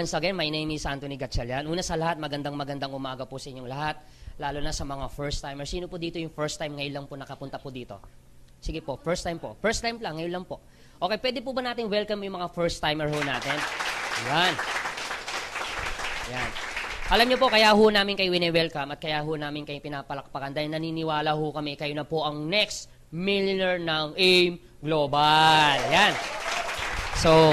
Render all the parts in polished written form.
Once again, my name is Anthony Gatchalian. Una sa lahat, magandang umaga po sa inyong lahat, lalo na sa mga first timer. Sino po dito yung first time ngayon lang po nakapunta po dito? Sige po, first time po. First time lang, ngayon lang po. Okay, pwede po ba natin welcome yung mga first timer ho natin? Yan. Yan. Alam niyo po, kaya ho namin kayo wini-welcome at kaya ho namin kayo pinapalakpakan dahil naniniwala ho kami kayo na po ang next millionaire ng AIM Global. Yan. So,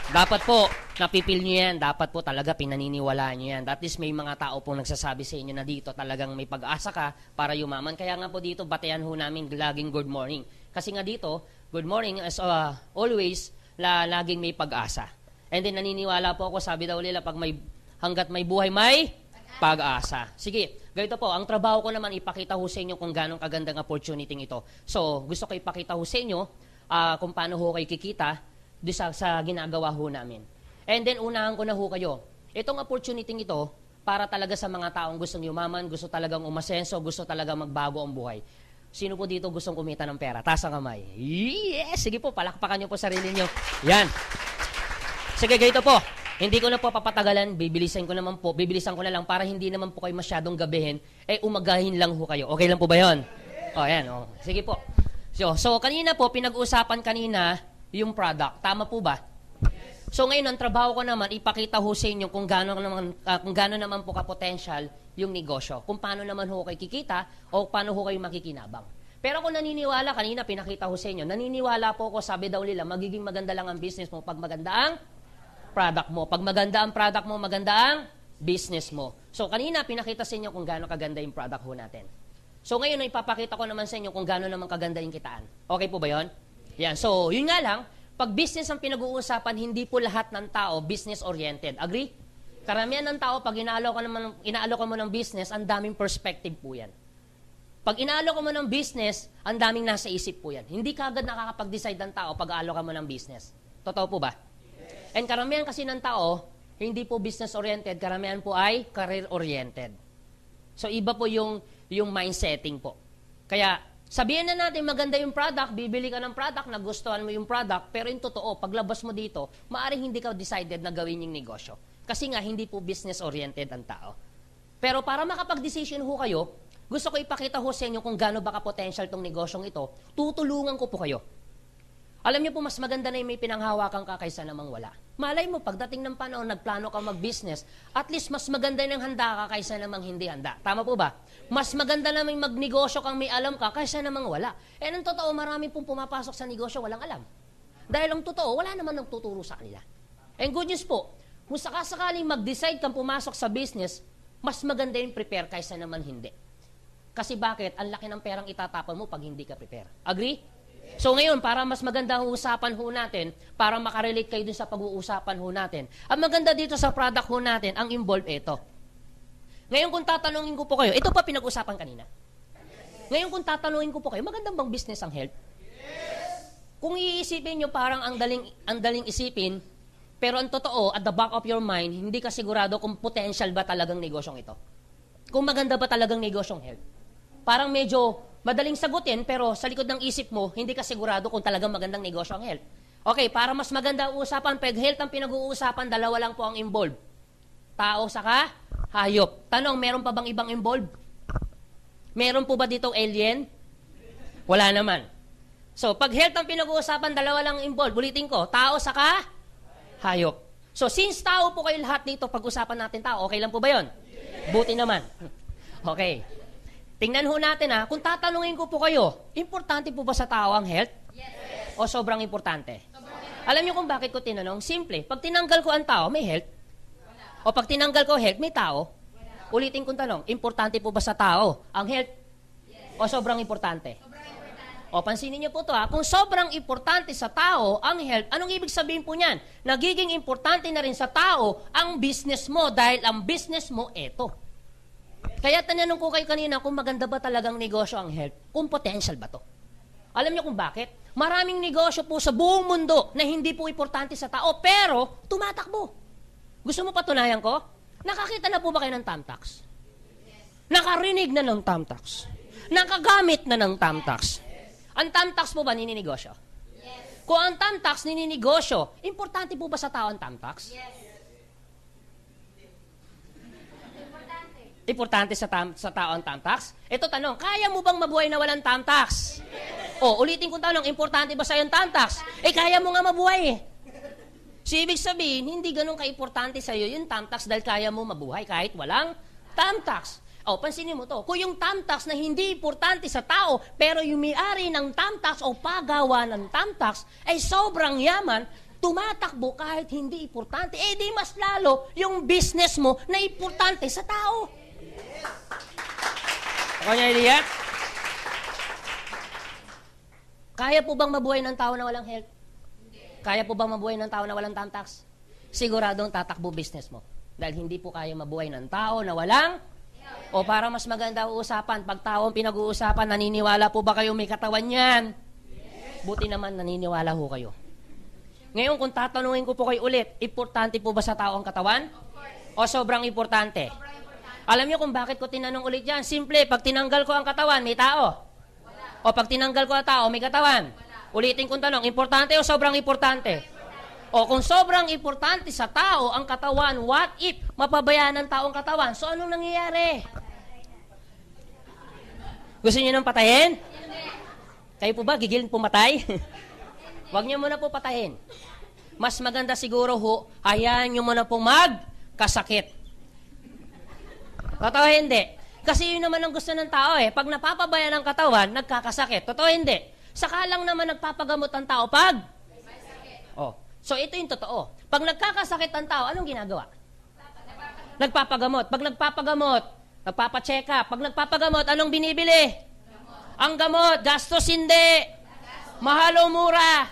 dapat po, napipil nyo yan. Dapat po talaga pinaniniwalaan nyo yan. At least may mga tao pong nagsasabi sa inyo na dito talagang may pag-asa ka para yumaman. Kaya nga po dito, batayan ho namin laging good morning. Kasi nga dito, good morning as always, laging may pag-asa. And then naniniwala po ako, sabi daw nila, hanggat may buhay, may pag-asa. Sige, ganito po, ang trabaho ko naman ipakita ho sa inyo kung gano'ng kagandang opportunity ito. So, gusto ko ipakita ho sa inyo kung paano ho kayo kikita sa ginagawa ho namin. And then, unahan ko na ho kayo. Itong opportunity ito, para talaga sa mga taong gustong yumaman, gusto talagang umasenso, gusto talagang magbago ang buhay. Sino po dito gustong kumita ng pera? Taas ang kamay. Yes! Sige po, palakpakan nyo po sarili nyo. Yan. Sige, ganito po. Hindi ko na po papatagalan, bibilisan ko na lang para hindi naman po kayo masyadong gabihin, umagahin lang ho kayo. Okay lang po ba yun? O, yan. O. Sige po. So, kanina po, pinag-usapan kanina yung product. Tama po ba? So, ngayon, ang trabaho ko naman, ipakita ho sa inyo kung gaano naman po ka-potential yung negosyo. Kung paano naman ho kayo kikita o paano ho kayo makikinabang. Pero kung naniniwala, kanina pinakita ho sa inyo, naniniwala po ako, sabi daw nila, magiging maganda lang ang business mo pag maganda ang product mo. Pag maganda ang product mo, maganda ang business mo. So, kanina pinakita sa inyo kung gaano kaganda yung product ho natin. So, ngayon, ipapakita ko naman sa inyo kung gaano naman kaganda yung kitaan. Okay po ba yun? Yan. So, yun nga lang, pag business ang pinag-uusapan, hindi po lahat ng tao business-oriented. Agree? Karamihan ng tao, pag inaalok mo ng business, ang daming perspective po yan. Pag inaalok mo ng business, ang daming nasa isip po yan. Hindi kagad nakakapag-decide ng tao pag aalok mo ng business. Totoo po ba? And karamihan kasi ng tao, hindi po business-oriented, karamihan po ay career-oriented. So, iba po yung mindsetting po. Kaya, sabihin na natin maganda yung product, bibili ka ng product, nagustuhan mo yung product, pero yung totoo, paglabas mo dito, maaaring hindi ka decided na gawin yung negosyo. Kasi nga, hindi po business-oriented ang tao. Pero para makapag-decision ho kayo, gusto ko ipakita ho sa inyo kung gaano ba ka-potential tong negosyong ito, tutulungan ko po kayo. Alam niyo po, mas maganda na yung may pinanghawakan ka kaysa namang wala. Malay mo, pagdating ng panahon, nagplano ka mag-business, at least mas maganda nang handa ka kaysa namang hindi handa. Tama po ba? Mas maganda na may magnegosyo kang may alam ka kaysa namang wala. Eh, ang totoo, marami pong pumapasok sa negosyo, walang alam. Dahil ang totoo, wala naman nagtuturo sa kanila. And good news po, kung sakasakaling mag-decide kang pumasok sa business, mas maganda yung prepare kaysa naman hindi. Kasi bakit? Ang laki ng perang itatapon mo pag hindi ka prepare. Agree? So ngayon, para mas maganda ang usapan ho natin, para makarelate kayo dun sa pag-uusapan ho natin, ang maganda dito sa product ho natin, ang involved ito. Ngayon kung tatanungin ko po kayo, ito pa pinag-usapan kanina. Ngayon kung tatanungin ko po kayo, magandang bang business ang health? Kung iisipin nyo, parang ang daling isipin, pero ang totoo, at the back of your mind, hindi ka sigurado kung potential ba talagang negosyong ito. Kung maganda ba talagang negosyong health. Parang medyo madaling sagutin, pero sa likod ng isip mo, hindi ka sigurado kung talagang magandang negosyo ang health. Okay, para mas maganda ang usapan, pag health ang pinag-uusapan, dalawa lang po ang involved. Tao saka hayop. Tanong, meron pa bang ibang involved? Meron po ba ditong alien? Wala naman. So, pag health ang pinag-uusapan, dalawa lang involved. Ulitin ko, tao saka hayop. So, since tao po kayo lahat dito, pag-usapan natin tao, okay lang po ba yun? Buti naman. Okay. Tingnan ho natin kung tatanungin ko po kayo, importante po ba sa tao ang health? Yes. O sobrang importante? Alam niyo kung bakit ko tinanong? Simple, pag tinanggal ko ang tao, may health? Wala. O pag tinanggal ko health, may tao? Wala. Ulitin kong tanong, importante po ba sa tao ang health? Yes. O sobrang importante? Sobrang importante. O pansinin niyo po ito kung sobrang importante sa tao ang health, anong ibig sabihin po niyan? Nagiging importante na rin sa tao ang business mo dahil ang business mo eto. Kaya tanong ko kayo kanina kung maganda ba talagang negosyo ang health, kung potential ba to. Alam niyo kung bakit? Maraming negosyo po sa buong mundo na hindi po importante sa tao, pero tumatakbo. Gusto mo patunayan ko? Nakakita na po ba kayo ng Tamtax? Nakarinig na ng Tamtax? Nakagamit na ng Tamtax? Ang Tamtax po ba nininegosyo? Kung ang tamtax nininegosyo, importante po ba sa tao ang tamtax? Yes. Importante sa tao ang tamtax? Ito tanong, kaya mo bang mabuhay na walang tamtax? O, ulitin kong tanong, importante ba sa'yo ang tamtax? Kaya mo nga mabuhay eh. So, ibig sabihin, hindi ganun ka-importante sa'yo yung tamtax dahil kaya mo mabuhay kahit walang tamtax. O, pansinin mo to, kung yung tamtax na hindi importante sa tao, pero yung may-ari ng tamtax o pagawa ng tamtax ay sobrang yaman, tumatakbo kahit hindi importante, di mas lalo yung business mo na importante sa tao. Ako niya idea? Kaya po bang mabuhay ng tao na walang health? Kaya po bang mabuhay ng tao na walang tamtax? Siguradong tatakbo business mo. Dahil hindi po kaya mabuhay ng tao na walang o para mas maganda usapan, pag tao ang pinag-uusapan, naniniwala po ba kayo may katawan yan? Buti naman naniniwala ho kayo. Ngayon, kung tatanungin ko po kayo ulit, importante po ba sa tao ang katawan? O sobrang importante? Alam niyo kung bakit ko tinanong ulit yan? Simple, pag tinanggal ko ang katawan, may tao? O pag tinanggal ko ang tao, may katawan? Ulitin kong tanong, importante o sobrang importante? O kung sobrang importante sa tao ang katawan, what if mapabayaan ng tao ang katawan? So anong nangyayari? Gusto niyo nang patayin? Kayo po ba gigilin pumatay? Huwag niyo muna po patayin. Mas maganda siguro ho, hayaan niyo muna po magkasakit. Totoo hindi? Kasi yun naman ang gusto ng tao eh. Pag napapabayaan ng katawan, nagkakasakit. Totoo hindi? Saka lang naman nagpapagamot ang tao pag? Oh. So ito yung totoo. Pag nagkakasakit ang tao, anong ginagawa? Nagpapagamot. Pag nagpapagamot, nagpapacheck up. Pag nagpapagamot, anong binibili? Ang gamot. Gastos hindi. Mahal o mura?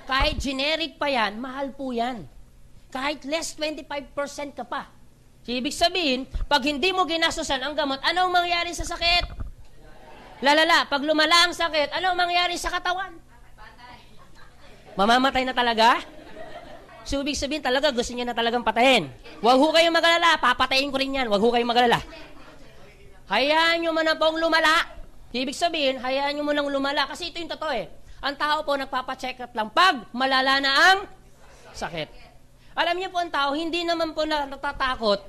Kahit generic pa yan, mahal po yan. Kahit less 25% ka pa. Ibig sabihin, pag hindi mo ginastosan ang gamot, anong mangyari sa sakit? Lalala, pag lumala ang sakit, anong mangyari sa katawan? Mamamatay na talaga? So, ibig sabihin talaga, gusto niya na talagang patayin. Huwag ho kayong magalala, papatayin ko rin yan. Huwag ho kayong magalala. Hayaan nyo man na pong lumala. Ibig sabihin, hayaan nyo mo nang lumala. Kasi ito yung totoo eh. Ang tao po nagpapacheck up lang pag malala na ang sakit. Alam niyo po ang tao, hindi naman po natatakot.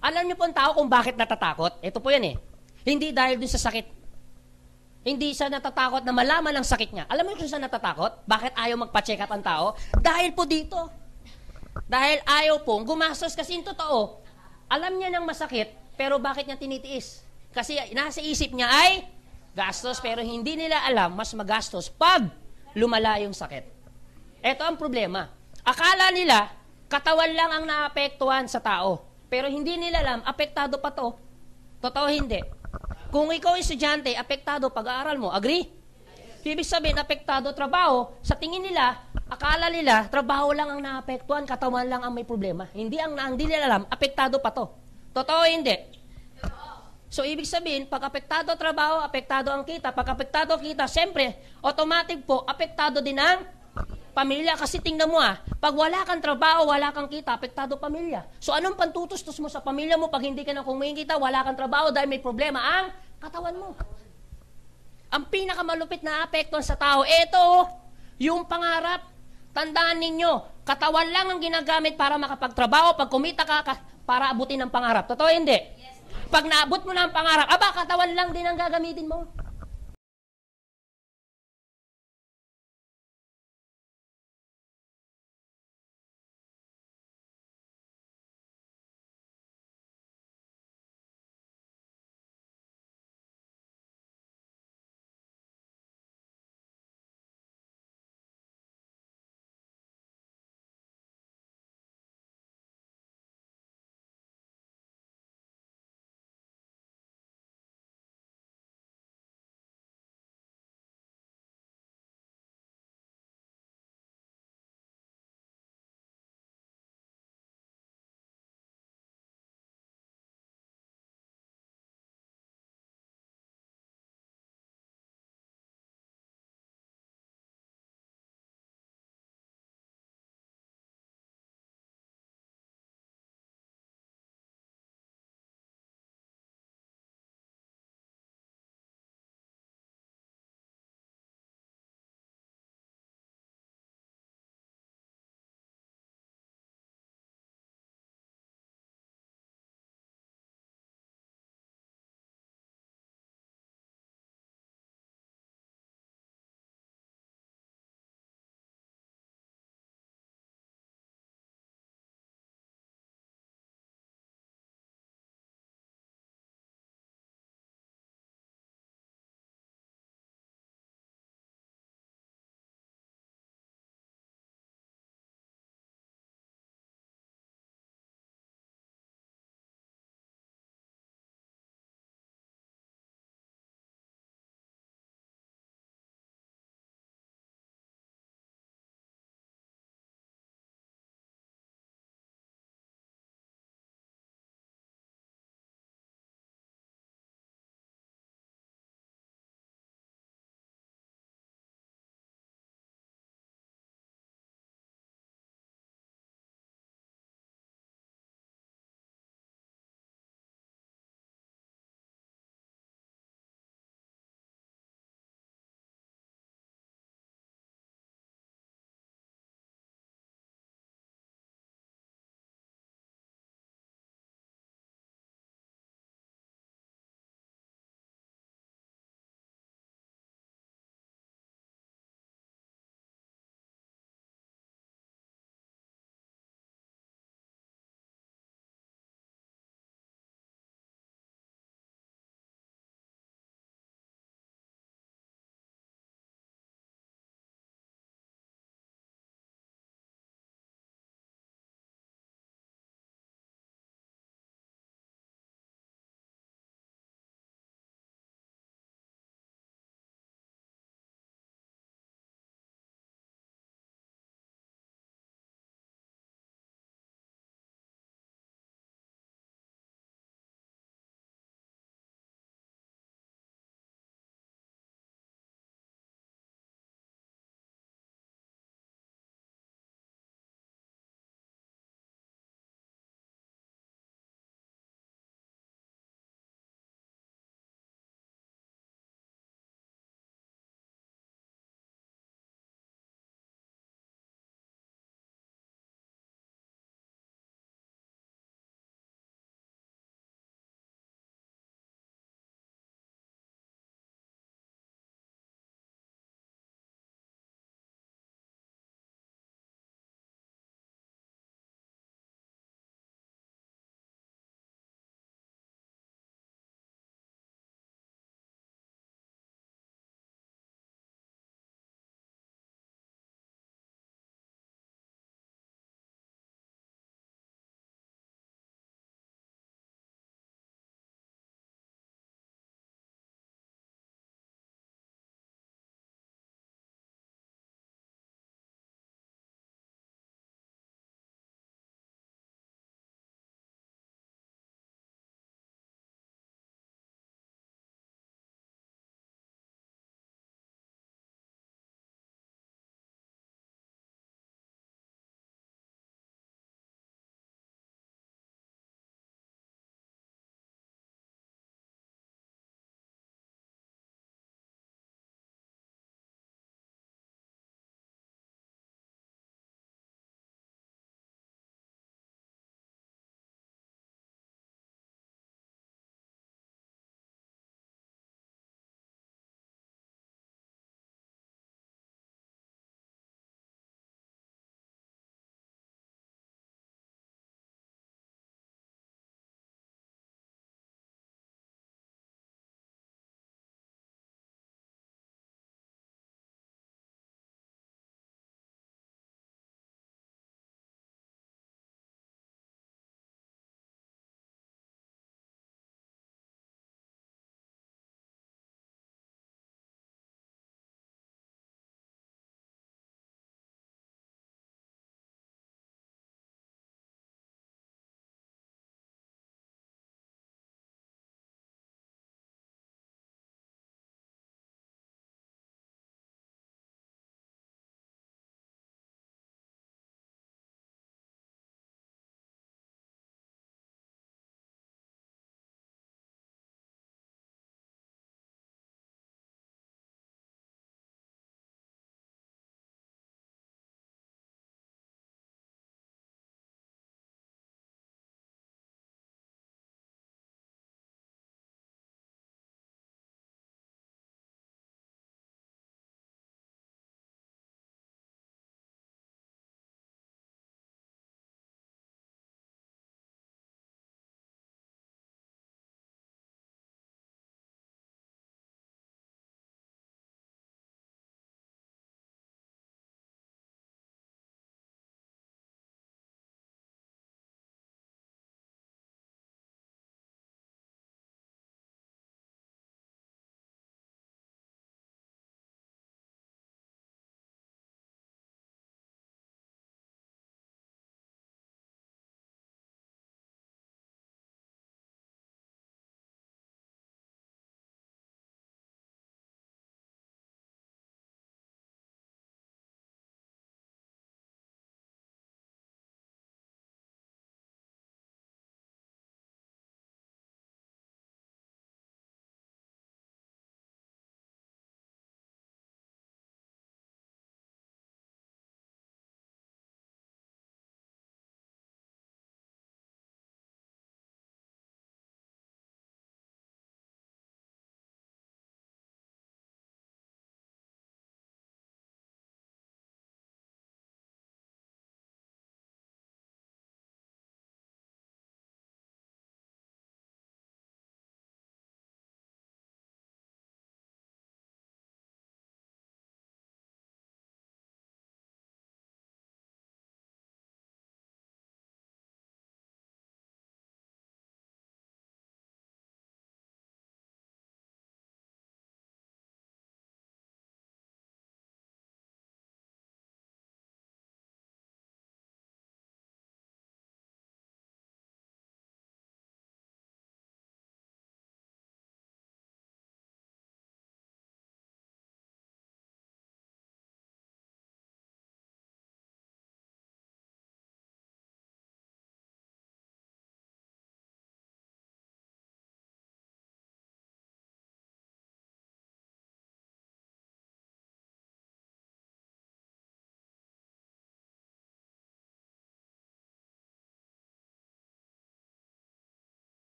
Alam niyo po ang tao kung bakit natatakot? Ito po yan eh. Hindi dahil dun sa sakit. Hindi siya natatakot na malaman ang sakit niya. Alam mo kung siya natatakot? Bakit ayaw magpa-check up ang tao? Dahil po dito. Dahil ayaw pong gumastos kasi yung totoo. Alam niya ng masakit, pero bakit niya tinitiis? Kasi nasa isip niya ay gastos, pero hindi nila alam mas magastos pag lumala yung sakit. Ito ang problema. Akala nila, katawan lang ang naapektuhan sa tao. Pero hindi nila alam, apektado pa to. Totoo hindi. Kung ikaw estudyante, apektado pag-aaral mo. Agree? Ibig sabihin, apektado trabaho. Sa tingin nila, akala nila, trabaho lang ang naapektuhan, katawan lang ang may problema. Hindi nila alam, apektado pa to. Totoo hindi? So, ibig sabihin, pag apektado trabaho, apektado ang kita. Pag apektado kita, siyempre, automatic po, apektado din ang pamilya. Kasi tingnan mo pag wala kang trabaho, wala kang kita, apektado pamilya. So, anong pantutustos mo sa pamilya mo pag hindi ka na kumikita, wala kang trabaho dahil may problema ang katawan mo? Ang pinakamalupit na apekto sa tao, ito, yung pangarap. Tandaan ninyo, katawan lang ang ginagamit para makapagtrabaho, pag kumita ka, para abutin ang pangarap. Totoo hindi? Pag naabot mo na ang pangarap, katawan lang din ang gagamitin mo.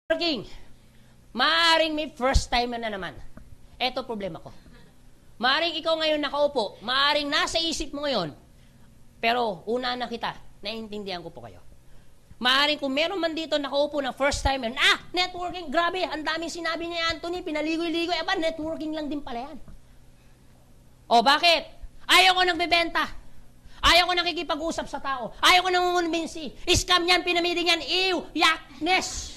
Working. Maaring may first timer na naman. Eto problema ko. Maaring ikaw ngayon nakaupo, maaring nasa isip mo ngayon, pero una na kita, naiintindihan ko po kayo. Maaring kung meron man dito nakaupo na first timer, networking, grabe, ang daming sinabi ni Anthony, pinaligoy-ligoy, networking lang din pala yan. O bakit? Ayaw ko nagbebenta. Ayaw ko nakikipag-usap sa tao. Ayaw ko nangungumbinsi. Scam yan, pinamiding yan, yakness.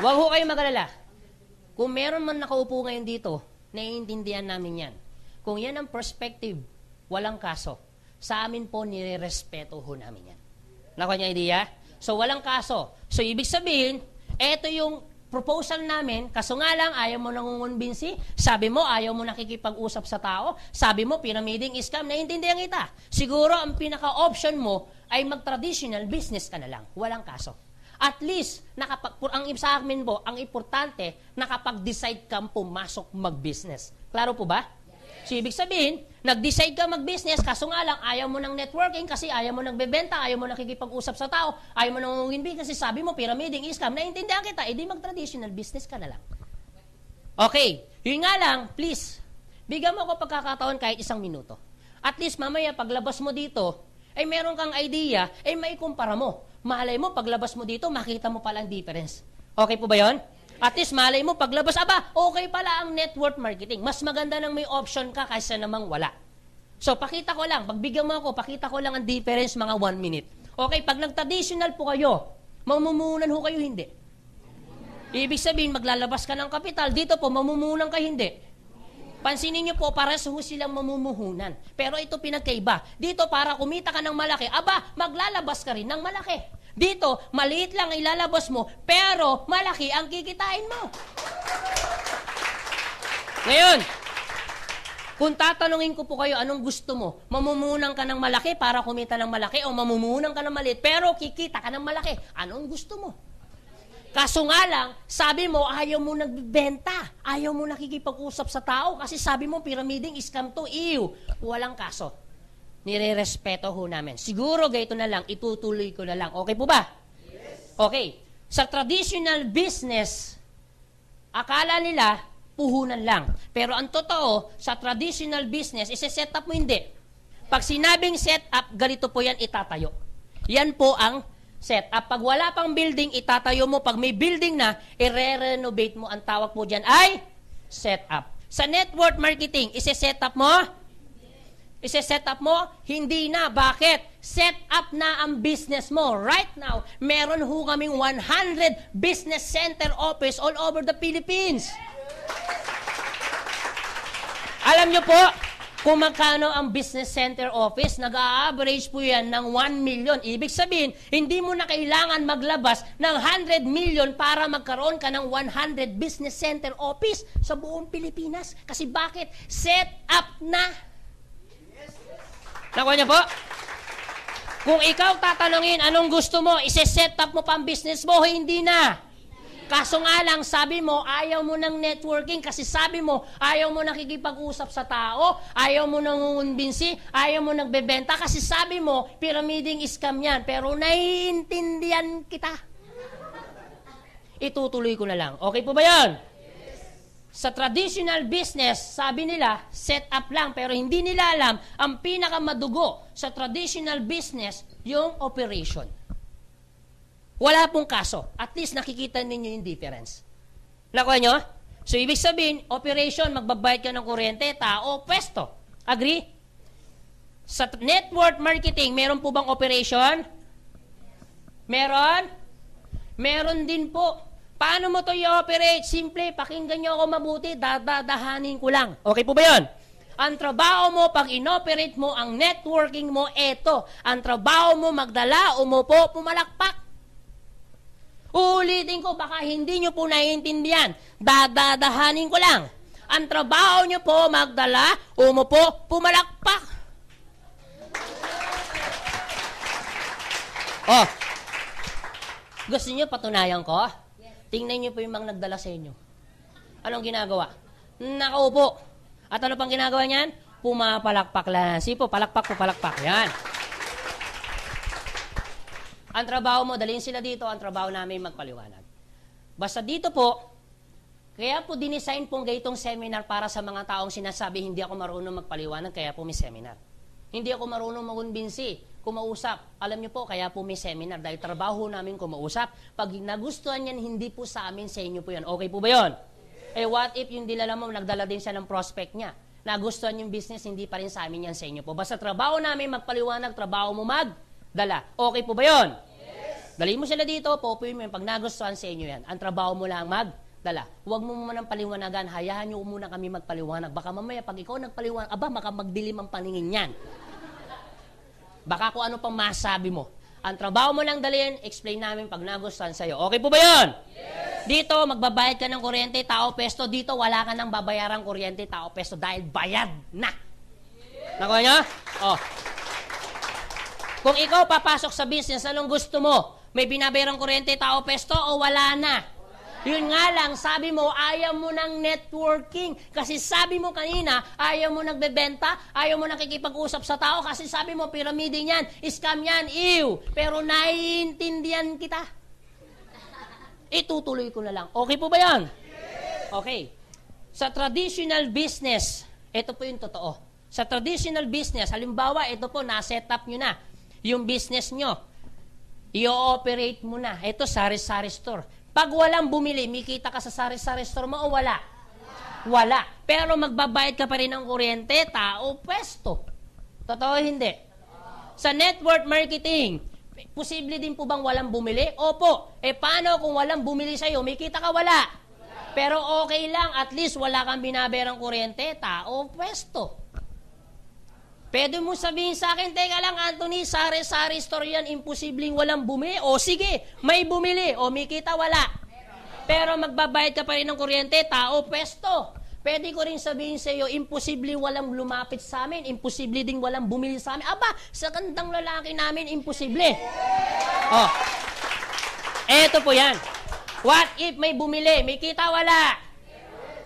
Huwag ho kayo mag-alala. Kung meron man nakaupo ngayon dito, naiintindihan namin yan. Kung yan ang perspective, walang kaso. Sa amin po, nire-respeto ho namin yan. Nakuha niya idea? So, walang kaso. So, ibig sabihin, eto yung proposal namin, kaso nga lang, ayaw mo nangungumbinsi, sabi mo, ayaw mo nakikipag-usap sa tao, sabi mo, pyramiding scam, naiintindihan kita. Siguro, ang pinaka-option mo ay mag-traditional business ka na lang. Walang kaso. At least, sa amin po, ang importante, nakapag-decide kang pumasok mag-business. Klaro po ba? So, ibig sabihin, nag-decide ka mag-business, kaso nga lang, ayaw mo ng networking kasi ayaw mo nagbebenta, ayaw mo nakikipag-usap sa tao, ayaw mo nangungumbinsi kasi sabi mo, pyramiding scam, naiintindihan kita, edi mag-traditional business ka na lang. Okay, yun nga lang, please, bigyan mo ako pagkakataon kahit 1 minuto. At least, mamaya, paglabas mo dito, ay meron kang idea, ay maikumpara mo. Malay mo, paglabas mo dito, makita mo pala ang difference. Okay po ba yun? At least, malay mo, paglabas, okay pala ang network marketing. Mas maganda nang may option ka kaysa namang wala. So, pakita ko lang, pagbigyan mo ako, pakita ko lang ang difference mga 1 minute. Okay, pag nag-traditional po kayo, mamumunan ho kayo, hindi. Ibig sabihin, maglalabas ka ng kapital, dito po, mamumunan ka, hindi. Pansinin niyo po, pares ho silang mamumuhunan. Pero ito pinagkaiba. Dito, para kumita ka ng malaki, maglalabas ka rin ng malaki. Dito, maliit lang ilalabas mo, pero malaki ang kikitain mo. Ngayon, kung tatanungin ko po kayo, anong gusto mo? Mamumunan ka ng malaki para kumita ng malaki o mamumunan ka ng maliit, pero kikita ka ng malaki? Anong gusto mo? Kaso nga lang, sabi mo, ayaw mo nagbibenta. Ayaw mo nakikipag-usap sa tao kasi sabi mo, pyramiding scam to. Walang kaso. Nire-respeto ho namin. Siguro ganito na lang, itutuloy ko na lang. Okay po ba? Yes. Okay. Sa traditional business, akala nila, puhunan lang. Pero ang totoo, sa traditional business, isi-set up mo hindi. Pag sinabing set up, ganito po yan itatayo. Yan po ang set up. Pag wala pang building, itatayo mo. Pag may building na, i-renovate mo. Ang tawag po dyan ay set up. Sa network marketing, isi-set up mo? Ise-set up mo? Hindi na. Bakit? Set up na ang business mo. Right now, meron ho kaming 100 business center office all over the Philippines. Alam nyo po, kung magkano ang business center office, nag-a-average po yan ng 1 million. Ibig sabihin, hindi mo na kailangan maglabas ng 100 million para magkaroon ka ng 100 business center office sa buong Pilipinas. Kasi bakit? Set up na. Nakuha niyo po? Kung ikaw tatanungin, anong gusto mo, ise-set up mo pa ang business mo, hindi na. Kaso nga lang, sabi mo, ayaw mo ng networking kasi sabi mo, ayaw mo nakikipag-usap sa tao, ayaw mo nangungumbinsi, ayaw mo nagbebenta kasi sabi mo, pyramiding scam yan. Pero naiintindihan kita. Itutuloy ko na lang. Okay po ba yan? Sa traditional business, sabi nila, set up lang, pero hindi nila alam, ang pinakamadugo sa traditional business, yung operation. Wala pong kaso. At least nakikita ninyo yung difference. Nakuha nyo? So, ibig sabihin, operation, magbabayad ka ng kuryente, tao, pwesto. Agree? Sa network marketing, meron po bang operation? Meron? Meron din po. Paano mo ito i-operate? Simple, pakinggan nyo ako mabuti, dadadahanin ko lang. Okay po ba yun? Ang trabaho mo, pag inoperate mo, ang networking mo, eto. Ang trabaho mo, magdala, umupo, pumalakpak. Uulitin ko, baka hindi nyo po naiintindihan. Dadadahanin ko lang. Ang trabaho nyo po, magdala, umupo, pumalakpak. Oh, gusto nyo patunayan ko? Tingnan nyo po yung mga nagdala sa inyo. Anong ginagawa? Nakaupo. At ano pang ginagawa niyan? Pumapalakpak lang. Sige po, palakpak po, palakpak. Yan. Ang trabaho mo, dalhin sila dito, ang trabaho namin magpaliwanag. Basta dito po, kaya po dinesign pong gaytong seminar para sa mga taong sinasabi, hindi ako marunong magpaliwanag, kaya po may seminar. Hindi ako marunong magunbinsi, kumausap. Alam niyo po, kaya po may seminar, dahil trabaho namin kumausap. Pag nagustuhan yan, hindi po sa amin, sa inyo po yan. Okay po ba yun? Eh what if yung dilala mo, nagdala din siya ng prospect niya? Nagustuhan yung business, hindi pa rin sa amin yan, sa inyo po. Basta trabaho namin magpaliwanag, trabaho mo magdala. Okay po ba yun? Yes. Dali mo sila dito, popuin mo yung pag nagustuhan sa inyo yan. Ang trabaho mo lang magdala. Huwag mo muna ng paliwanagan, hayaan nyo muna kami magpaliwanag. Baka mamaya, pag ikaw nagpaliwanag, baka magdilim ang paningin yan. Baka kung ano pang masabi mo. Ang trabaho mo lang dalhin, explain namin pag nagustuhan sa'yo. Okay po ba yun? Yes. Dito, magbabayad ka ng kuryente, tao pesto. Dito, wala ka nang babayarang kuryente, tao pesto dahil bayad na. Yes. Nakuha nyo? Oh. Kung ikaw papasok sa business, anong gusto mo? May binabayarang kuryente, tao pesto o wala na? Yun nga lang, sabi mo, ayaw mo ng networking. Kasi sabi mo kanina, ayaw mo nagbebenta, ayaw mo nakikipag-usap sa tao, kasi sabi mo, pyramiding yan, scam yan, ew. Pero naiintindihan kita. Itutuloy ko na lang. Okay po ba yan? Okay. Sa traditional business, ito po yung totoo. Sa traditional business, halimbawa, ito po, na-set up nyo na. Yung business nyo, i-ooperate mo na. Ito, sari-sari store. Pag walang bumili, mikita ka sa sari-sari store mo o wala? Wala. Pero magbabayad ka pa rin ng kuryente, tao, pwesto. Totoo hindi? Sa network marketing, posible din po bang walang bumili? Opo. Paano kung walang bumili sa'yo, mikita ka wala? Pero okay lang, at least wala kang binabayarang kuryente, tao, pwesto. Pwede mo sabihin sa akin, teka lang, Anthony, sari-sari store yan, imposibleng walang bumili. O sige, may bumili. O may kita, wala. Pero magbabayad ka pa rin ng kuryente, tao, pwesto. Pwede ko rin sabihin sa iyo, imposibleng walang lumapit sa amin, imposible ding walang bumili sa amin. Aba, sa kandang lalaki namin, imposible. O, eto po yan. What if may bumili, may kita, wala.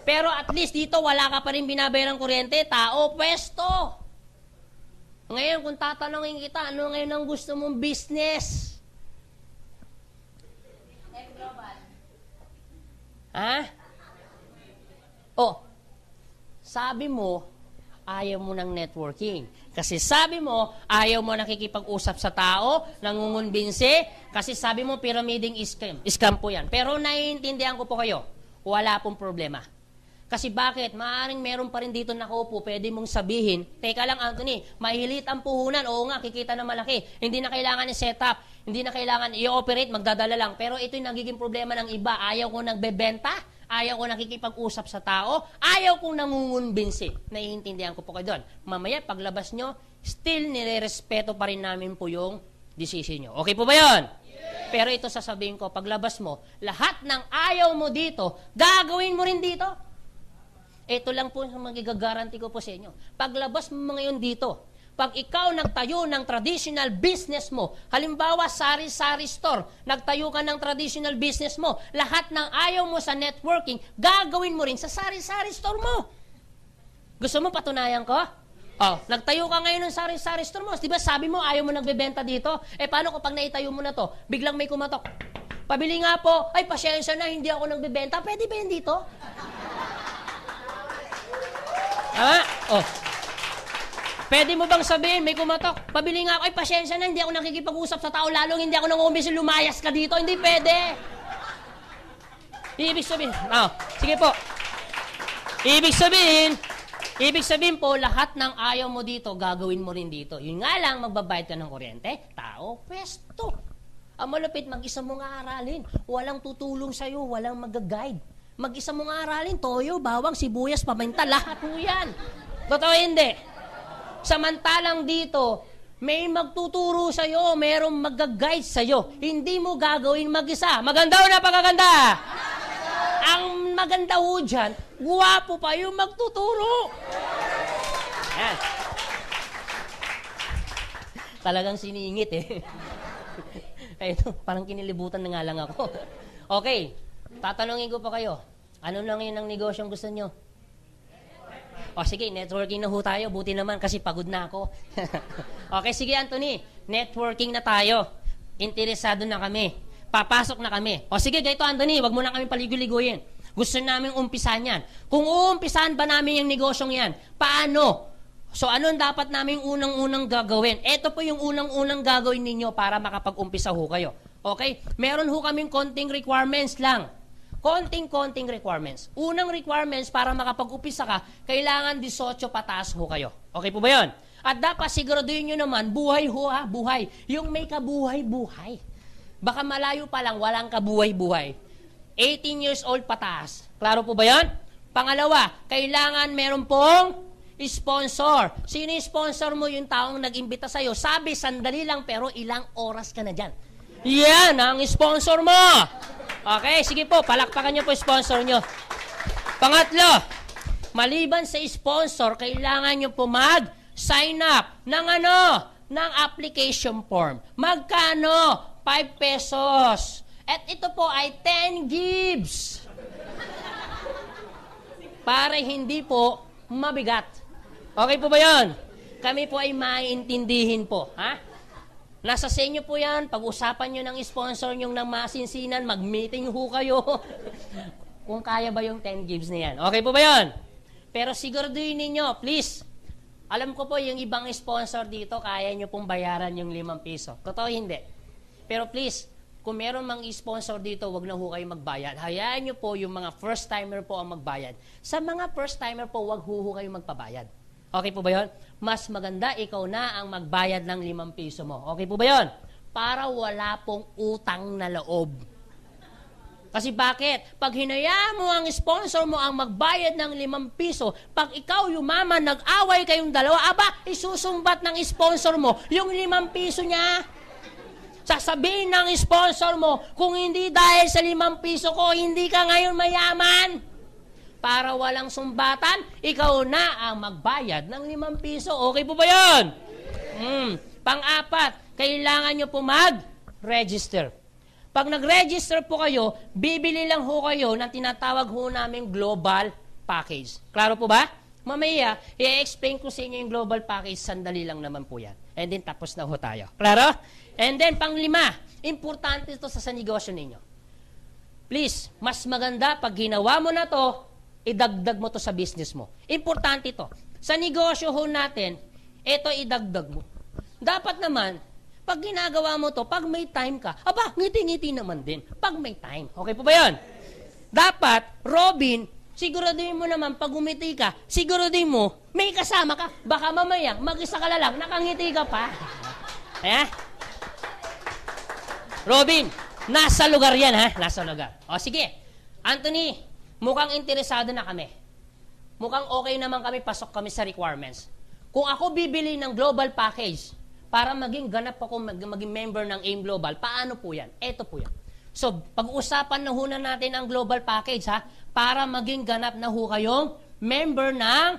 Pero at least dito, wala ka pa rin binabayarang kuryente, tao, pwesto. Ngayon, kung tatanungin kita, ano ngayon ang gusto mong business? Ha? Oh, sabi mo, ayaw mo ng networking. Kasi sabi mo, ayaw mo nakikipag-usap sa tao, nangungunbinsi, kasi sabi mo, pyramiding scam. Scam po yan. Pero naiintindihan ko po kayo, wala pong problema. Kasi bakit? Maaaring meron pa rin dito nakaupo, pwede mong sabihin, teka lang Anthony, mahilit ang puhunan, oo nga, kikita na malaki. Hindi na kailangan i-set up, hindi na kailangan i-operate, magdadala lang. Pero ito'y nagiging problema ng iba. Ayaw ko nagbebenta, ayaw ko nakikipag-usap sa tao, ayaw kong nangungunbinsi. Naiintindihan ko po kayo doon. Mamaya, paglabas nyo, still nire-respeto pa rin namin po yung decision nyo. Okay po ba yun? Yeah. Pero ito sasabihin ko, paglabas mo, lahat ng ayaw mo dito, gagawin mo rin dito. Ito lang po ang magigagaranti ko po sa inyo. Paglabas mo ngayon dito, pag ikaw nagtayo ng traditional business mo, halimbawa sari-sari store, nagtayo ka ng traditional business mo, lahat ng ayaw mo sa networking, gagawin mo rin sa sari-sari store mo. Gusto mo patunayan ko? Oh, nagtayo ka ngayon ng sari-sari store mo. Di ba sabi mo ayaw mo nagbebenta dito? Paano kapag naitayo mo na to, biglang may kumatok? Pabili nga po, ay pasyensya na, hindi ako nagbebenta. Pwede ba yan dito? Oh. Pwede mo bang sabihin, may kumatok, pabili nga ako, ay pasyensya na, hindi ako nakikipag-usap sa tao, lalong hindi ako nangungumbinsi, lumayas ka dito, hindi pwede. Ibig sabihin, sige po. Ibig sabihin po, lahat ng ayaw mo dito, gagawin mo rin dito. Yun nga lang, magbabayad ka ng kuryente, tao, pwesto. Ang malupit, mag-isa mo nga aralin. Walang tutulong sa'yo, walang mag-guide. Mag-isa mo nga aralin, toyo, bawang, sibuyas, paminta, lahat po yan. Totoo hindi. Samantalang dito, may magtuturo sa'yo, merong mag-guide sa'yo. Hindi mo gagawin mag-isa. Maganda o napakaganda? Ang maganda ho dyan, guwapo pa yung magtuturo. Yan. Talagang siningit Ito, parang kinilibutan na nga lang ako. Okay, tatanungin ko pa kayo. Ano lang yun ang negosyong gusto nyo? O sige, networking na ho tayo. Buti naman kasi pagod na ako. Okay, sige Anthony, networking na tayo. interesado na kami. Papasok na kami. O sige, ganito Anthony, wag mo na kami paligoy-ligoyin. Gusto namin umpisahan yan. Kung uumpisahan ba namin yung negosyong yan, paano? So ano dapat namin unang-unang gagawin? Ito po yung unang-unang gagawin ninyo para makapag-umpisa ho kayo. Okay? Meron ho kaming konting requirements lang. Konting requirements. Unang requirements para makapag-umpisa ka, kailangan 18 pataas ho kayo. Okay po ba yun? At dapat siguraduhin nyo naman, buhay ho ha, buhay. Yung may kabuhay-buhay. Baka malayo pa lang, walang kabuhay-buhay. 18 years old pataas. Klaro po ba yun? Pangalawa, kailangan meron pong sponsor. Sino yung sponsor mo? Yung taong nag-imbita sa'yo. Sabi, sandali lang pero ilang oras ka na dyan. Yan ang sponsor mo. Okay, sige po, palakpakan nyo po sponsor nyo. Pangatlo, maliban sa sponsor, kailangan nyo po mag-sign up ng ng application form. Magkano? 5 pesos. At ito po ay 10 gives. Para hindi po mabigat. Okay po ba yun? Kami po ay maintindihin po. Ha? Nasa sa inyo po yan. Pag-usapan nyo ng sponsor nyo ng masinsinan, mag-meeting ho kayo. Kung kaya ba yung 10 gives na yan. Okay po ba yun? Pero siguraduhin ninyo, please. Alam ko po, yung ibang sponsor dito, kaya nyo pong bayaran yung 5 piso. Totoo hindi. Pero please, kung meron mang sponsor dito, wag na ho kayo magbayad. Hayaan nyo po yung mga first-timer po ang magbayad. Sa mga first-timer po, wag ho kayo magpabayad. Okay po ba yun? Mas maganda ikaw na ang magbayad ng 5 piso mo. Okay po ba yun? Para wala pong utang na loob. Kasi bakit? Pag hinayaan mo ang sponsor mo ang magbayad ng 5 piso, pag ikaw yumaman, nag-away kayong dalawa, aba, isusumbat ng sponsor mo yung 5 piso niya. Sasabihin ng sponsor mo, kung hindi dahil sa 5 piso ko, hindi ka ngayon mayaman. Para walang sumbatan, ikaw na ang magbayad ng 5 piso. Okay po ba yun? Pang-apat, kailangan nyo po mag-register. Pag nag-register po kayo, bibili lang ho kayo ng tinatawag ho namin global package. Klaro po ba? Mamaya, i-explain ko sa inyo yung global package, sandali lang naman po yan. And then, tapos na ho tayo. Klaro? And then, pang-5, importante ito sa negosyo ninyo. Please, mas maganda pag ginawa mo na to, idagdag mo to sa business mo. Importante ito. Sa negosyo ho natin, ito idagdag mo. Dapat naman, pag ginagawa mo to, pag may time ka, aba, ngiti-ngiti naman din. Pag may time. Okay po ba yun? Dapat, Robin, siguraduhin mo naman, pag umiti ka, siguraduhin mo, may kasama ka. Baka mamaya, mag-isa ka lang, nakangiti ka pa. Ayan? Robin, nasa lugar yan, ha? Nasa lugar. O, sige. Anthony, mukhang interesado na kami. Mukhang okay naman kami, pasok kami sa requirements. Kung ako bibili ng global package para maging ganap ako, maging member ng AIM Global, paano po yan? Ito po yan. So, pag-usapan na ho na natin ang global package, ha? Para maging ganap na ho kayong member ng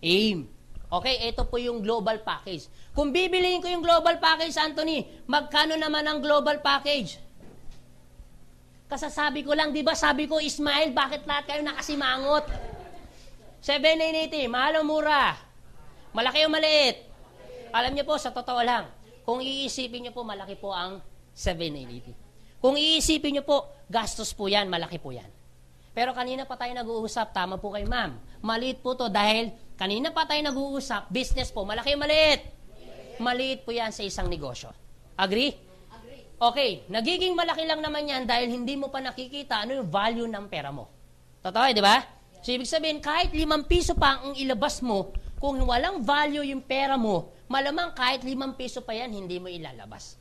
AIM. Okay, ito po yung global package. Kung bibiliin ko yung global package, Anthony, magkano naman ang global package? Kasasabi ko lang, di ba sabi ko, Ismael, bakit lahat kayo nakasimangot? 7,980, mahal o mura? Malaki o maliit? Alam niyo po, sa totoo lang, kung iisipin niyo po, malaki po ang 7,980. Kung iisipin niyo po, gastos po yan, malaki po yan. Pero kanina pa tayo nag-uusap, tama po kay ma'am. Maliit po to dahil kanina pa tayo nag-uusap, business po, malaki o maliit? Maliit po yan sa isang negosyo. Agree? Okay, nagiging malaki lang naman yan dahil hindi mo pa nakikita ano yung value ng pera mo. Totoo, di ba? So, ibig sabihin, kahit 5 piso pa ang ilabas mo, kung walang value yung pera mo, malamang kahit 5 piso pa yan, hindi mo ilalabas.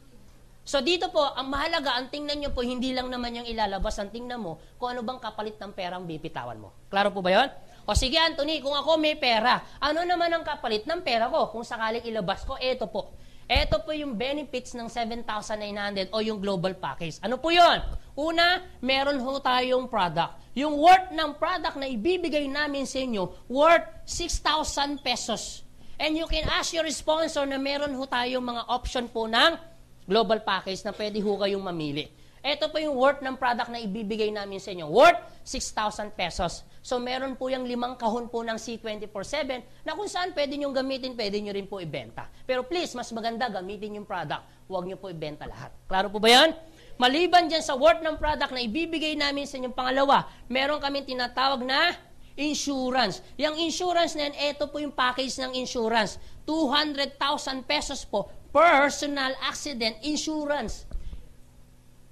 So, dito po, ang mahalaga, ang tingnan nyo po, hindi lang naman yung ilalabas, ang tingnan mo kung ano bang kapalit ng perang bipitawan mo. Klaro po ba yun? O sige, Anthony, kung ako may pera, ano naman ang kapalit ng pera ko? Kung sakaling ilabas ko, eto po. Ito po yung benefits ng 7,900 o yung global package. Ano po yun? Una, meron ho tayong product. Yung worth ng product na ibibigay namin sa inyo, worth 6,000 pesos. And you can ask your sponsor na meron ho tayong mga option po ng global package na pwede ho kayong mamili. Ito po yung worth ng product na ibibigay namin sa inyo. Worth 6,000 pesos. So meron po yung 5 kahon po ng C24/7 na kung saan pwede nyo gamitin, pwede nyo rin po ibenta. Pero please, mas maganda gamitin yung product. Huwag nyo po ibenta lahat. Klaro po ba yan? Maliban dyan sa worth ng product na ibibigay namin sa inyong pangalawa, meron kami tinatawag na insurance. Yung insurance na yan, ito po yung package ng insurance. 200,000 pesos po, personal accident insurance.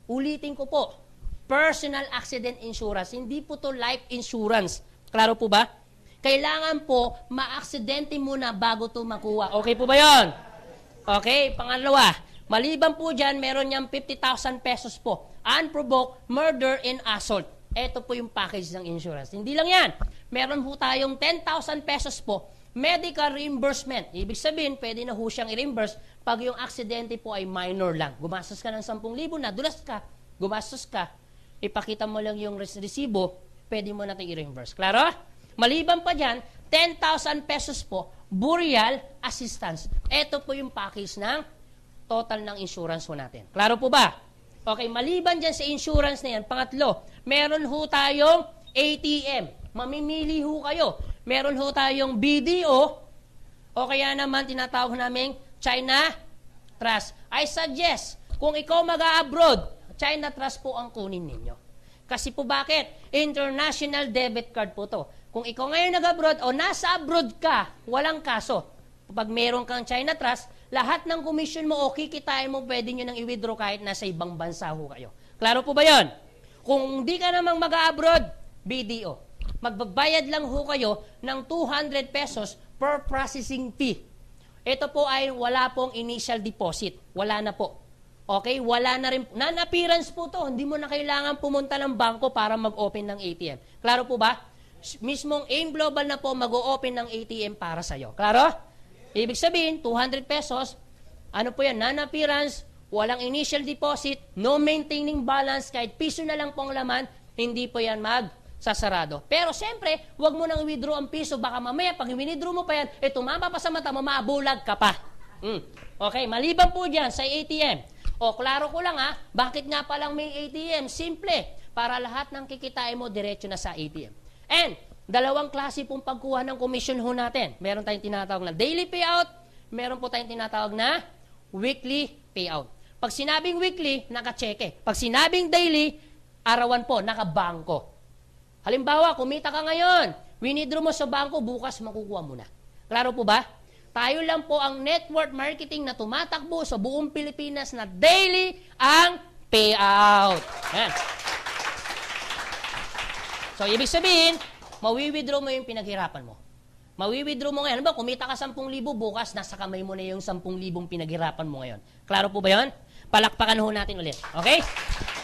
Ulitin ko po, personal accident insurance. Hindi po to life insurance. Klaro po ba? Kailangan po ma-aksidente muna bago to makuha. Okay po ba yon? Okay, pangalawa. Maliban po dyan, meron niyang 50,000 pesos po. Unprovoked murder and assault. Ito po yung package ng insurance. Hindi lang yan. Meron po tayong 10,000 pesos po. Medical reimbursement. Ibig sabihin, pwede na ho siyang i-reimburse pag yung aksidente po ay minor lang. Gumastos ka ng 10,000, nadulas ka, gumastos ka, ipakita mo lang yung resibo, pwede mo natin i-reimburse. Klaro? Maliban pa dyan, 10,000 pesos po, burial assistance. Ito po yung package ng total ng insurance po natin. Klaro po ba? Okay, maliban dyan sa insurance na yan, pangatlo, meron ho tayong ATM. Mamimili ho kayo. Meron ho tayong BDO, o kaya naman tinatawag namin China Trust. I suggest, kung ikaw mag-a-abroad, China Trust po ang kunin ninyo. Kasi po bakit? International debit card po to. Kung ikaw ngayon nag-abroad o nasa abroad ka, walang kaso. Pag meron kang China Trust, lahat ng commission mo o kikitain mo, pwede nyo nang i-withdraw kahit nasa ibang bansa ho kayo. Klaro po ba yon? Kung di ka namang mag-abroad, BDO. Magbabayad lang ho kayo ng 200 pesos per processing fee. Ito po ay wala pong initial deposit. Wala na po. Okay? Wala na rin. Non-appearance po to. Hindi mo na kailangan pumunta ng bangko para mag-open ng ATM. Klaro po ba? Mismong AIM Global na po mag-o-open ng ATM para sa'yo. Klaro? Ibig sabihin, 200 pesos, ano po yan? Non-appearance, walang initial deposit, no maintaining balance, kahit piso na lang pong laman, hindi po yan magsasarado. Pero siyempre, wag mo nang withdraw ang piso, baka mamaya pag withdraw mo pa yan, tumama pa sa mata mo, mabulag ka pa. Okay, maliban po dyan sa ATM. O, klaro ko lang bakit nga palang may ATM? Simple, para lahat ng kikitain mo, diretso na sa ATM. And, dalawang klase pong pagkuha ng commission ho natin. Meron tayong tinatawag na daily payout, meron po tayong tinatawag na weekly payout. Pag sinabing weekly, naka-cheque. Pag sinabing daily, arawan po, naka-bangko. Halimbawa, kumita ka ngayon, winidraw mo sa bangko, bukas makukuha mo na. Klaro po ba? Tayo lang po ang network marketing na tumatakbo sa buong Pilipinas na daily ang payout. Yan. So, ibig sabihin, mawi-withdraw mo yung pinaghirapan mo. Mawi-withdraw mo ngayon. Ano ba, kumita ka 10,000, bukas, nasa kamay mo na yung 10,000 pinaghirapan mo ngayon. Klaro po ba yun? Palakpakan ho natin ulit. Okay?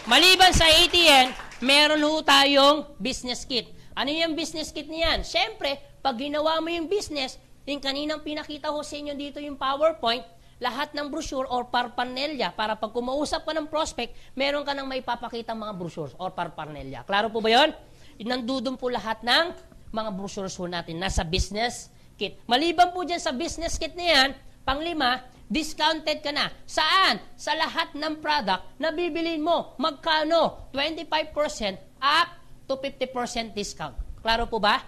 Maliban sa ATM, meron ho tayong business kit. Ano yung business kit niyan? Siyempre, pag ginawa mo yung business, yung kaninang pinakita ko sa inyo dito yung PowerPoint, lahat ng brochure or parpernelya, para pag kumausap ka ng prospect, meron ka nang may papakita mga brochures or parpernelya. Klaro po ba yun? Nandudun po lahat ng mga brochures po natin nasa business kit. Maliban po dyan sa business kit na yan, panglima, discounted ka na. Saan? Sa lahat ng product na bibilin mo. Magkano? 25% up to 50% discount. Klaro po ba?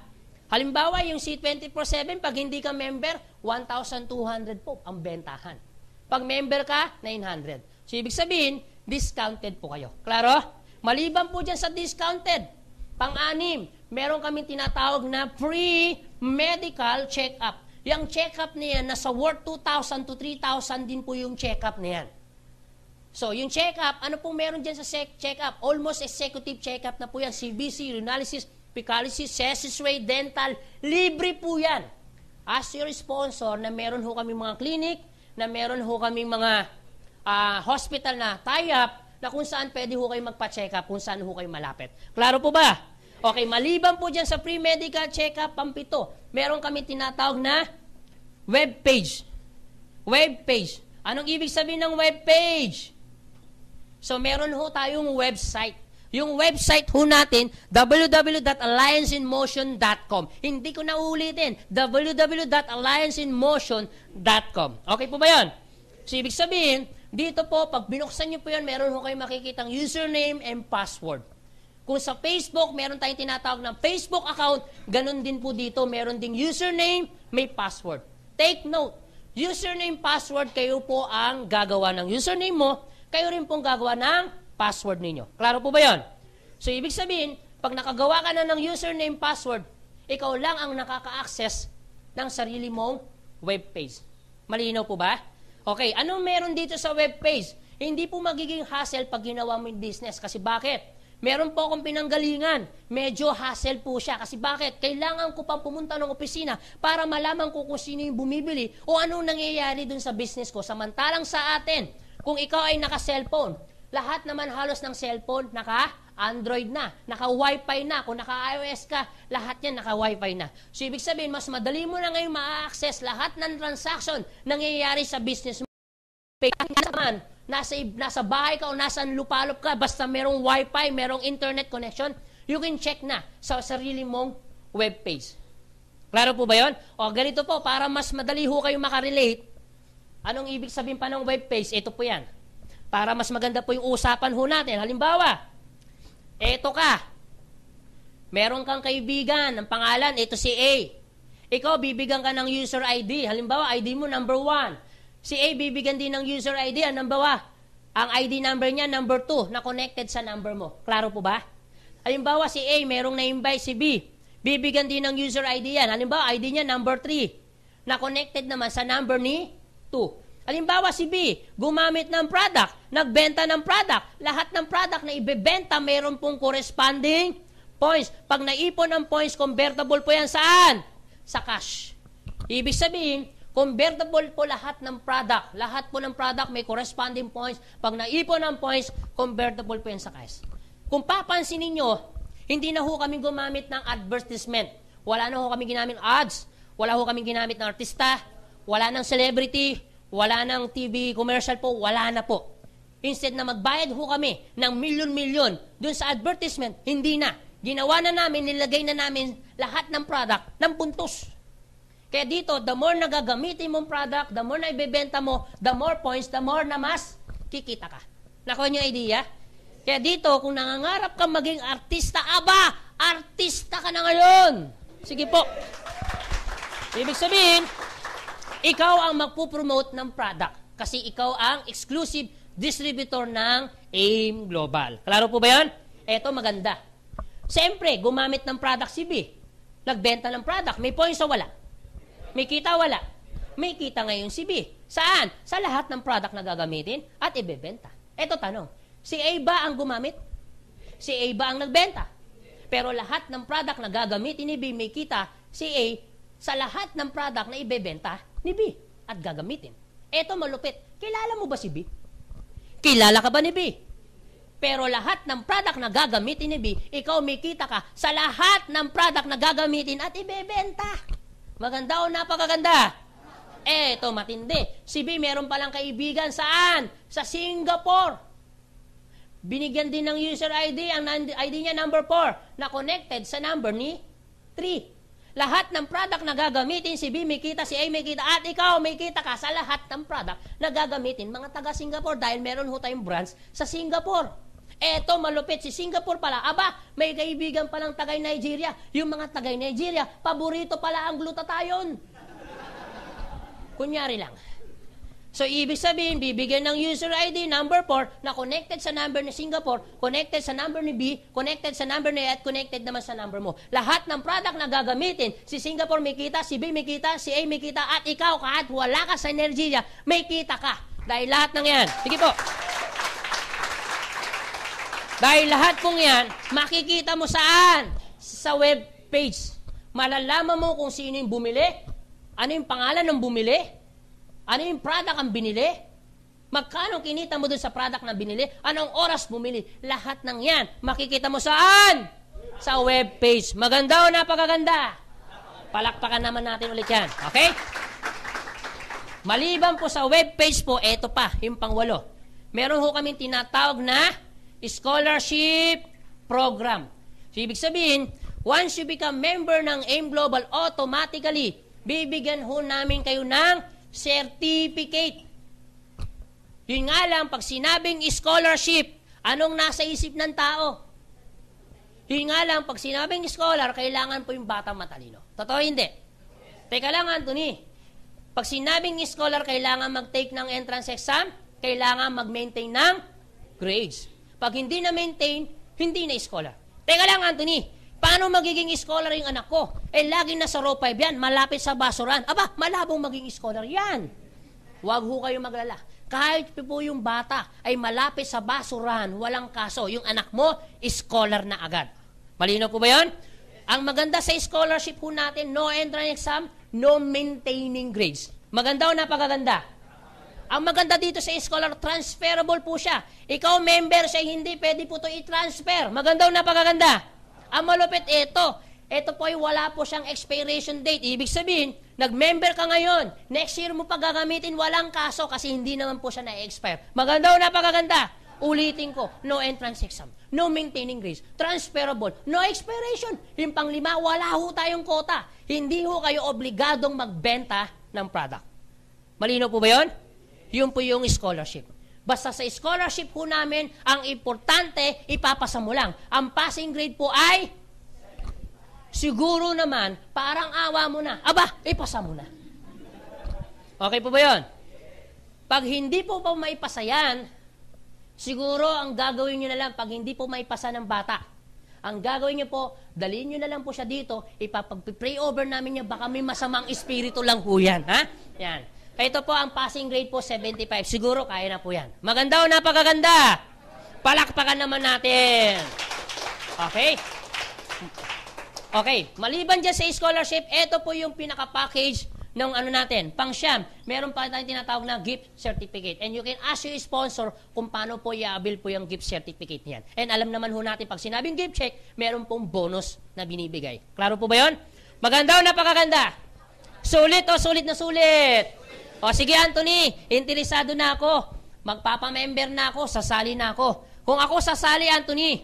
Halimbawa, yung C24/7, pag hindi ka member, 1,200 po ang bentahan. Pag member ka, 900. So, ibig sabihin, discounted po kayo. Klaro? Maliban po dyan sa discounted, pang-anim, meron kaming tinatawag na free medical check-up. Yung check-up na yan, nasa worth 2,000 to 3,000 din po yung check-up na yan. So, yung check-up, ano pong meron dyan sa check-up? Almost executive check-up na po yan. CBC, urinalysis, Picalysis, Cessis Ray, Dental, libre po yan. As your sponsor, na meron ho kami mga clinic, na meron ho kami mga hospital na tie-up, na kung saan pwede ho kayo magpa-check up, kung saan ho kayo malapit. Klaro po ba? Okay, maliban po dyan sa free medical check-up, pampito, meron kami tinatawag na web page. Web page. Anong ibig sabihin ng web page? So, meron ho tayong website. Yung website ho natin, www.allianceinmotion.com. Hindi ko na uulitin, www.allianceinmotion.com. Okay po ba yan? So, ibig sabihin, dito po, pag binuksan nyo po yan, meron ho kayo makikitang username and password. Kung sa Facebook, meron tayong tinatawag ng Facebook account, ganun din po dito, meron ding username, may password. Take note, username, password, kayo po ang gagawa ng username mo, kayo rin pong gagawa ng password ninyo. Klaro po ba yun? So, ibig sabihin, pag nakagawa ka na ng username, password, ikaw lang ang nakaka-access ng sarili mong webpage. Malinaw po ba? Okay, anong meron dito sa webpage? Hindi po magiging hassle pag ginawa mo yung business. Kasi bakit? Meron po akong pinanggalingan. Medyo hassle po siya. Kasi bakit? Kailangan ko pang pumunta ng opisina para malaman ko kung sino yung bumibili o anong nangyayari dun sa business ko. Samantalang sa atin, kung ikaw ay naka-cellphone, lahat naman halos ng cellphone naka-Android na, naka-Wi-Fi na. Kung naka-iOS ka, lahat yan naka-Wi-Fi na. So, ibig sabihin, mas madali mo na ngayon ma-access lahat ng transaction nangyayari sa business mo. Naman, nasa bahay ka o nasa lupalop ka, basta merong Wi-Fi, merong internet connection, you can check na sa sarili mong webpage. Klaro po ba yun? O ganito po, para mas madali ho kayo makarelate, anong ibig sabihin pa ng webpage? Ito po yan. Para mas maganda po yung usapan ho natin. Halimbawa, eto ka, meron kang kaibigan, ang pangalan, ito si A. Ikaw, bibigyan ka ng user ID. Halimbawa, ID mo number 1. Si A, bibigyan din ng user ID. Ang ID number niya, number 2, na connected sa number mo. Klaro po ba? Halimbawa, si A, merong na-invite si B. Bibigyan din ng user ID yan. Halimbawa, ID niya, number 3, na connected naman sa number ni 2. Halimbawa, si B, gumamit ng product, nagbenta ng product. Lahat ng product na ibebenta, meron pong corresponding points. Pag naipon ang points, convertible po yan saan? Sa cash. Ibig sabihin, convertible po lahat ng product. Lahat po ng product may corresponding points. Pag naipon ang points, convertible po yan sa cash. Kung papansin ninyo, hindi na ho kami gumamit ng advertisement. Wala na ho kami ginamit ads. Wala ho kami ginamit ng artista. Wala ng celebrity. Wala ng TV commercial po. Wala na po. Instead na magbayad ho kami ng milyon-milyon dun sa advertisement, hindi na. Ginawa na namin, nilagay na namin lahat ng product ng puntos. Kaya dito, the more nagagamitin mong product, the more na ibebenta mo, the more points, the more na mas kikita ka. Nakuha niyo idea? Kaya dito, kung nangangarap kang maging artista, artista ka na ngayon. Sige po. Ibig sabihin, ikaw ang magpupromote ng product kasi ikaw ang exclusive distributor ng AIM Global. Klaro po ba yan? Eto, maganda. Siyempre, gumamit ng product si B. Nagbenta ng product. May points o wala? May kita wala? May kita ngayon si B. Saan? Sa lahat ng product na gagamitin at ibebenta. Eto tanong, si A ba ang gumamit? Si A ba ang nagbenta? Pero lahat ng product na gagamitin ni B, may kita si A sa lahat ng product na ibebenta ni B at gagamitin. Eto malupit. Kilala mo ba si B? Kilala ka ba ni B? Pero lahat ng product na gagamitin ni B, ikaw may kita ka sa lahat ng product na gagamitin at ibebenta. Maganda o napakaganda? Eto, matindi. Si B, meron palang kaibigan saan? Sa Singapore. Binigyan din ng user ID, ang ID niya number 4, na connected sa number ni 3. Lahat ng product na gagamitin, si B may kita, si A may kita, at ikaw may kita ka sa lahat ng product na gagamitin mga taga Singapore dahil meron ho tayong branch sa Singapore. Eto, malupit. Si Singapore pala. May kaibigan palang tagay Nigeria. Yung mga tagay Nigeria, paborito pala ang glutathione. Kunyari lang. So, ibig sabihin, bibigyan ng user ID number 4 na connected sa number ni Singapore, connected sa number ni B, connected sa number ni A, at connected naman sa number mo. Lahat ng product na gagamitin, si Singapore may kita, si B may kita, si A may kita, at ikaw, kahit wala ka sa Nigeria, may kita ka. Dahil lahat ng yan. Sige po. Dahil lahat pong yan, makikita mo saan? Sa web page. Malalaman mo kung sino yung bumili, ano yung pangalan ng bumili, ano yung product ang binili, magkano kinita mo dun sa product na binili, anong oras bumili. Lahat ng yan, makikita mo saan? Sa web page. Maganda o napakaganda? Palakpakan naman natin ulit yan. Okay? Maliban po sa web page po, eto pa, yung pang-8. Meron ho kaming tinatawag na scholarship program. So, ibig sabihin, once you become member ng AIM Global, automatically, bibigyan ho namin kayo ng certificate. Yun nga lang, pag sinabing scholarship, anong nasa isip ng tao? Yun nga lang, pag sinabing scholar, kailangan po yung batang matalino. Totoo hindi? Teka lang, Anthony. Pag sinabing scholar, kailangan mag-take ng entrance exam, kailangan mag-maintain ng grades. Pag hindi na-maintain, hindi na scholar. Teka lang, Anthony. Paano magiging scholar yung anak ko? Lagi nasa row 5 yan, malapit sa basuran. Aba, malabong maging scholar yan. Huwag ho kayo maglala. Kahit po yung bata ay malapit sa basuran, walang kaso. Yung anak mo, scholar na agad. Malinaw po ba yun? Ang maganda sa scholarship po natin, no entrance exam, no maintaining grades. Maganda o napakaganda? Ang maganda dito sa scholar, transferable po siya. Ikaw member siya, hindi pwede po ito i-transfer. Maganda o napakaganda? Ang malupit, ito po ay wala po siyang expiration date. Ibig sabihin, nag-member ka ngayon, next year mo pa gagamitin, walang kaso kasi hindi naman po siya na-expire. Maganda o napakaganda? Ulitin ko, no entrance exam, no maintaining grades, transferable, no expiration. Yung panglima, wala ho tayong quota. Hindi ho kayo obligadong magbenta ng product. Malino po ba yun? Yun po yung scholarship. Basta sa scholarship po namin, ang importante, ipapasa mo lang. Ang passing grade po ay, siguro naman, parang awa mo na. Aba, ipasa mo na. Okay po ba yun? Pag hindi po pa maipasa yan, siguro ang gagawin nyo na lang, pag hindi po maipasa ng bata, ang gagawin nyo po, dalhin nyo na lang po siya dito, ipapag-pray over namin niya, baka may masamang espiritu lang po yan. Ha? Yan. Ito po, ang passing grade po, 75. Siguro, kaya na po yan. Maganda o napakaganda? Palakpakan naman natin. Okay? Okay. Maliban dyan sa scholarship, ito po yung pinaka-package ng natin, pang-siyam. Meron pa tayong tinatawag na gift certificate. And you can ask your sponsor kung paano po i-avail po yung gift certificate niyan. And alam naman ho natin, pag sinabing gift check, meron pong bonus na binibigay. Klaro po ba yun? Maganda o napakaganda? Sulit o sulit na sulit? O sige, Anthony, interesado na ako. Magpapamember na ako, sasali na ako. Kung ako sasali, Anthony,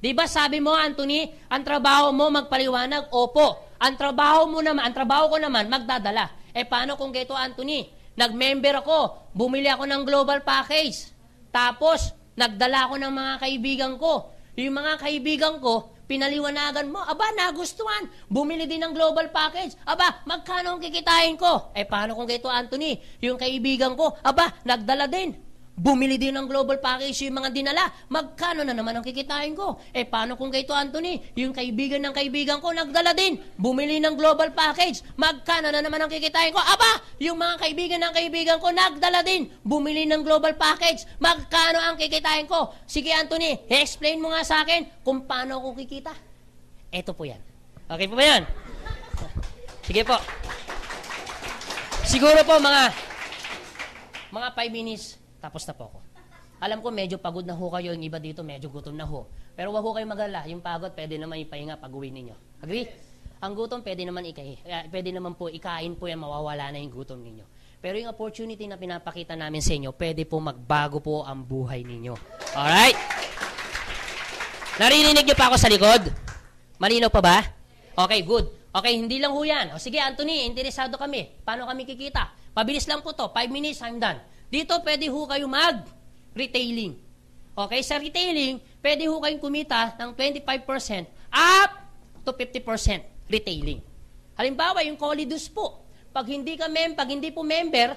di ba sabi mo, Anthony, ang trabaho mo magpaliwanag? Opo. Ang trabaho ko naman, magdadala. Paano kung gito, Anthony? Nag-member ako, bumili ako ng global package. Tapos, nagdala ako ng mga kaibigan ko. Yung mga kaibigan ko, pinaliwanagan mo, aba, nagustuhan. Bumili din ng global package. Aba, magkano ang kikitain ko? Paano kung gito, Anthony? Yung kaibigan ko, aba, nagdala din. Bumili din ng global package yung mga dinala. Magkano na naman ang kikitain ko? Paano kung gito, Anthony? Yung kaibigan ng kaibigan ko, nagdala din. Bumili ng global package. Magkano na naman ang kikitain ko? Aba, yung mga kaibigan ng kaibigan ko, nagdala din. Bumili ng global package. Magkano ang kikitain ko? Sige, Anthony, i-explain mo nga sa akin kung paano ako kikita. Ito po yan. Okay po ba yan? Sige po. Siguro po mga 5 minutes, tapos na po ako. Alam ko medyo pagod na ho kayo, yung iba dito medyo gutom na ho. Pero wag ho kayo mag-alala, yung pagod pwede naman ipahinga pag-uwi ninyo. Agree? Ang gutom pwede naman po ikain po yan, mawawala na yung gutom ninyo. Pero yung opportunity na pinapakita namin sa inyo, pwede po magbago po ang buhay ninyo. Alright? Narinig niyo pa ako sa likod? Malinaw pa ba? Okay, good. Okay, hindi lang ho yan. O sige, Anthony, interesado kami. Paano kami kikita? Mabilis lang po to. 5 minutes, I'm done. Dito, pwede ho kayo mag-retailing. Okay, sa retailing, pwede ho kayong kumita ng 25% up to 50% retailing. Halimbawa, yung Colidus po. Pag hindi po member,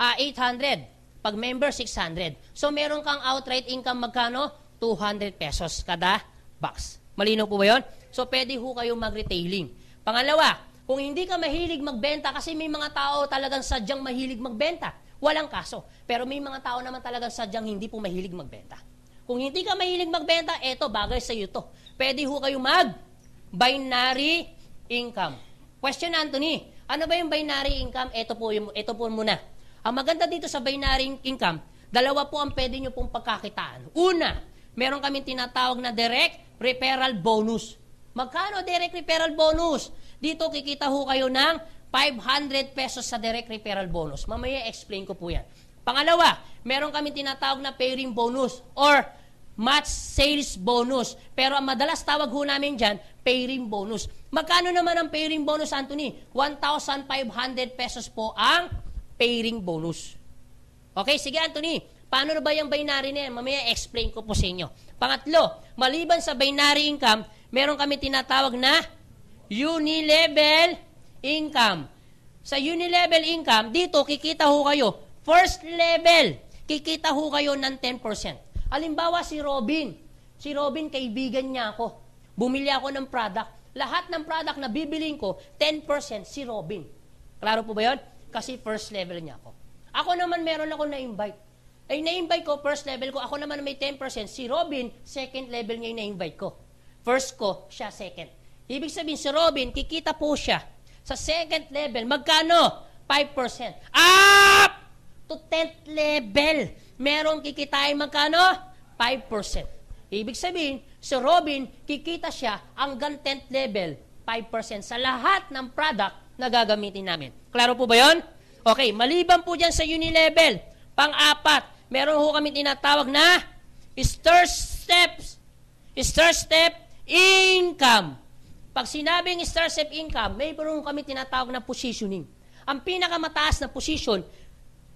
800. Pag member, 600. So, meron kang outright income magkano? 200 pesos kada box. Malinaw po ba yun? So, pwede ho kayo mag-retailing. Pangalawa, kung hindi ka mahilig magbenta, kasi may mga tao talagang sadyang mahilig magbenta, walang kaso. Pero may mga tao naman talagang sadyang hindi po mahilig magbenta. Kung hindi ka mahilig magbenta, eto, bagay sa iyo to. Pwede ho kayo mag-binary income. Question, Anthony, ano ba yung binary income? Ito po muna. Ang maganda dito sa binary income, dalawa po ang pwede nyo pong pagkakitaan. Una, meron kaming tinatawag na direct referral bonus. Magkano direct referral bonus? Dito kikita ho kayo ng 500 pesos sa direct referral bonus. Mamaya explain ko po yan. Pangalawa, meron kami tinatawag na pairing bonus or match sales bonus. Pero ang madalas tawag ho namin dyan, pairing bonus. Magkano naman ang pairing bonus, Anthony? 1,500 pesos po ang pairing bonus. Okay, sige, Anthony. Paano na ba yung binary na yan? Mamaya explain ko po sa inyo. Pangatlo, maliban sa binary income, meron kami tinatawag na uni-level income. Sa uni-level income, dito kikita ho kayo, first level, kikita ho kayo ng 10%. Halimbawa si Robin. Si Robin, kaibigan niya ako. Bumili ako ng product. Lahat ng product na bibiliin ko, 10% si Robin. Klaro po ba yun? Kasi first level niya ako. Ako naman meron ako na-invite. Ay na-invite ko, first level ko. Ako naman may 10%. Si Robin, second level niya yung na-invite ko. First ko, siya second. Ibig sabihin, si Robin, kikita po siya sa second level. Magkano? 5%. Up to 10th level. Merong kikitain magkano? 5%. Ibig sabihin, si Robin, kikita siya hanggang 10th level, 5% sa lahat ng product na gagamitin namin. Klaro po ba yun? Okay, maliban po dyan sa uni-level. Pang-apat, meron ho kami tinatawag na step income. Pag sinabing step income, may meron kami tinatawag na positioning. Ang pinakamataas na position,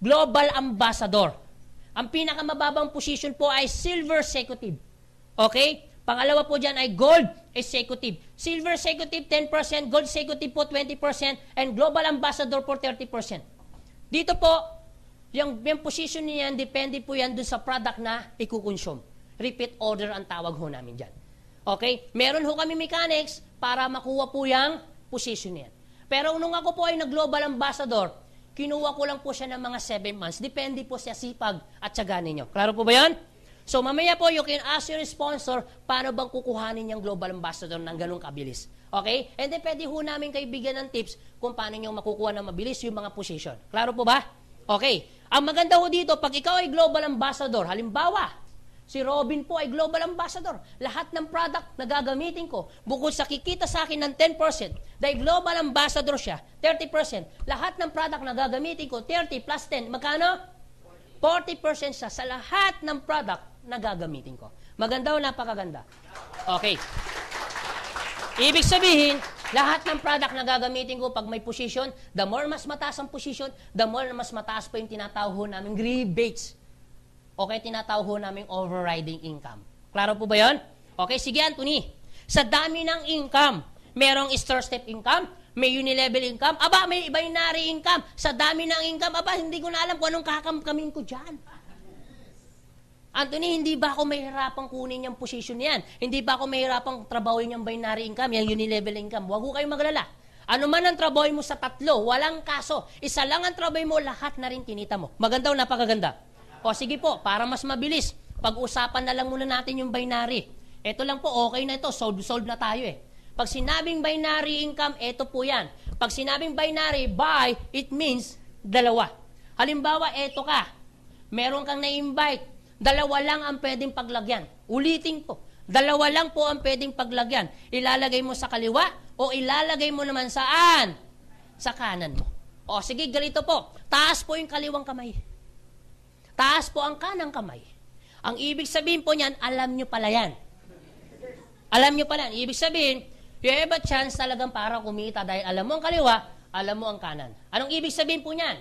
global ambassador. Ang pinakamababang position po ay silver executive. Okay? Pangalawa po dyan ay gold executive. Silver executive 10%, gold executive po 20%, and global ambassador po 30%. Dito po, yung position niyan, depende po yan dun sa product na ikukonsume. Repeat order ang tawag ho namin dyan. Okay? Meron ho kami mechanics para makuha po yung position niyan. Pero nung ako po ay nag-global ambassador, kinuha ko lang po siya ng mga 7 months. Depende po sa sipag at tiyaga ninyo. Klaro po ba yan? So mamaya po, you can ask your sponsor, paano bang kukuhanin yung global ambassador ng ganun kabilis. Okay? And then pwede ho namin kayo bigyan ng tips kung paano nyo makukuha ng mabilis yung mga position. Klaro po ba? Okay. Ang maganda ho dito, pag ikaw ay global ambassador, halimbawa, si Robin po ay global ambassador. Lahat ng product na gagamitin ko, bukod sa kikita sa akin ng 10%, dahil global ambassador siya, 30%. Lahat ng product na gagamitin ko, 30 plus 10, magkano? 40% siya sa lahat ng product na gagamitin ko. Maganda o napakaganda? Okay. Ibig sabihin, lahat ng product na gagamitin ko pag may position, the more mas mataas ang position, the more mas mataas pa yung tinatawag ho namin rebates. Okay, tinatawag ho namin overriding income. Klaro po ba yun? Okay, sige Anthony. Sa dami ng income, merong step income, may uni-level income, aba, may binary income. Sa dami ng income, aba, hindi ko na alam kung anong kakamkamin ko dyan. Anthony, hindi ba ako mahirapang kunin yung position yan? Hindi ba ako mahirapang trabahoin yung binary income, yung uni-level income? Huwag ko kayong maglala. Ano man ang trabahoin mo sa tatlo, walang kaso. Isa lang ang trabahoin mo, lahat na rin kinita mo. Maganda o napakaganda? O sige po, para mas mabilis, pag-usapan na lang muna natin yung binary. Ito lang po, okay na ito, solve na tayo eh. Pag sinabing binary income, ito po yan. Pag sinabing binary, by, it means dalawa. Halimbawa, ito ka, meron kang na-invite, dalawa lang ang pwedeng paglagyan. Ulitin ko, dalawa lang po ang pwedeng paglagyan. Ilalagay mo sa kaliwa o ilalagay mo naman saan? Sa kanan mo. O sige, ganito po. Taas po yung kaliwang kamay. Taas po ang kanang kamay. Ang ibig sabihin po niyan, alam nyo pala yan. Alam nyo pala yan. Ibig sabihin, you have a chance talagang para kumita dahil alam mo ang kaliwa, alam mo ang kanan. Anong ibig sabihin po niyan?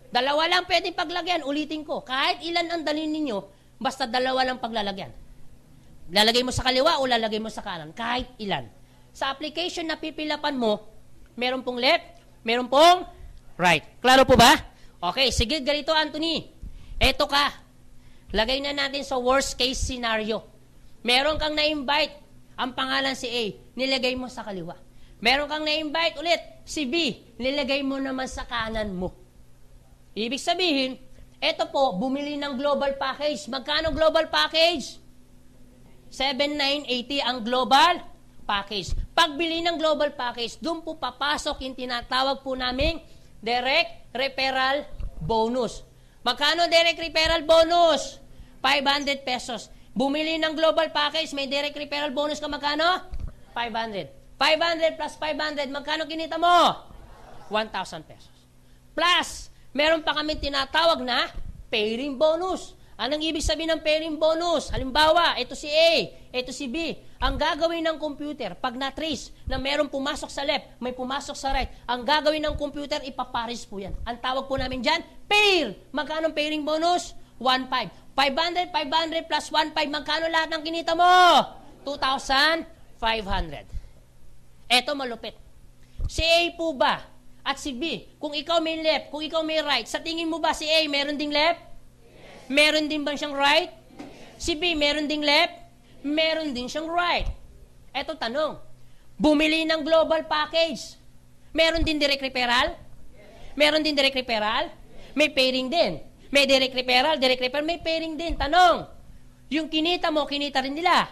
Dalawa lang pwedeng paglagyan. Ulitin ko. Kahit ilan ang dalhin ninyo, basta dalawa lang paglalagyan. Lalagay mo sa kaliwa o lalagay mo sa kanan. Kahit ilan. Sa application na pipilapan mo, meron pong left, meron pong right. Klaro po ba? Okay, sige, ganito Anthony. Eto ka. Lagay na natin sa worst case scenario. Meron kang na-invite, ang pangalan si A, nilagay mo sa kaliwa. Meron kang na-invite ulit, si B, nilagay mo naman sa kanan mo. Ibig sabihin, eto po, bumili ng global package. Magkano global package? 7,980 ang global package. Pagbili ng global package, doon po papasok yung tinatawag po naming direct referral bonus. Magkano direct referral bonus? 500 pesos. Bumili ng global package, may direct referral bonus ka magkano? 500. 500 plus 500, magkano kinita mo? 1,000 pesos. Plus, meron pa kami tinatawag na pairing bonus. Anong ibig sabihin ng pairing bonus? Halimbawa, ito si A, ito si B. Ang gagawin ng computer, pag na-trace na meron pumasok sa left, may pumasok sa right, ang gagawin ng computer, ipapares po yan. Ang tawag po namin dyan, pair. Magkano pairing bonus? 1,500. 500, 500 plus 1.5, magkano lahat ng kinita mo? 2,500. Eto malupit. Si A po ba at si B, kung ikaw may left, kung ikaw may right, sa tingin mo ba si A meron ding left? Yes. Meron din ba siyang right? Yes. Si B meron ding left? Meron din siyang right. Eto tanong, bumili ng global package, meron din direct referral? Yes. Meron din direct referral? Yes. May pairing din. May direct referral, may pairing din. Tanong, yung kinita mo, kinita rin nila.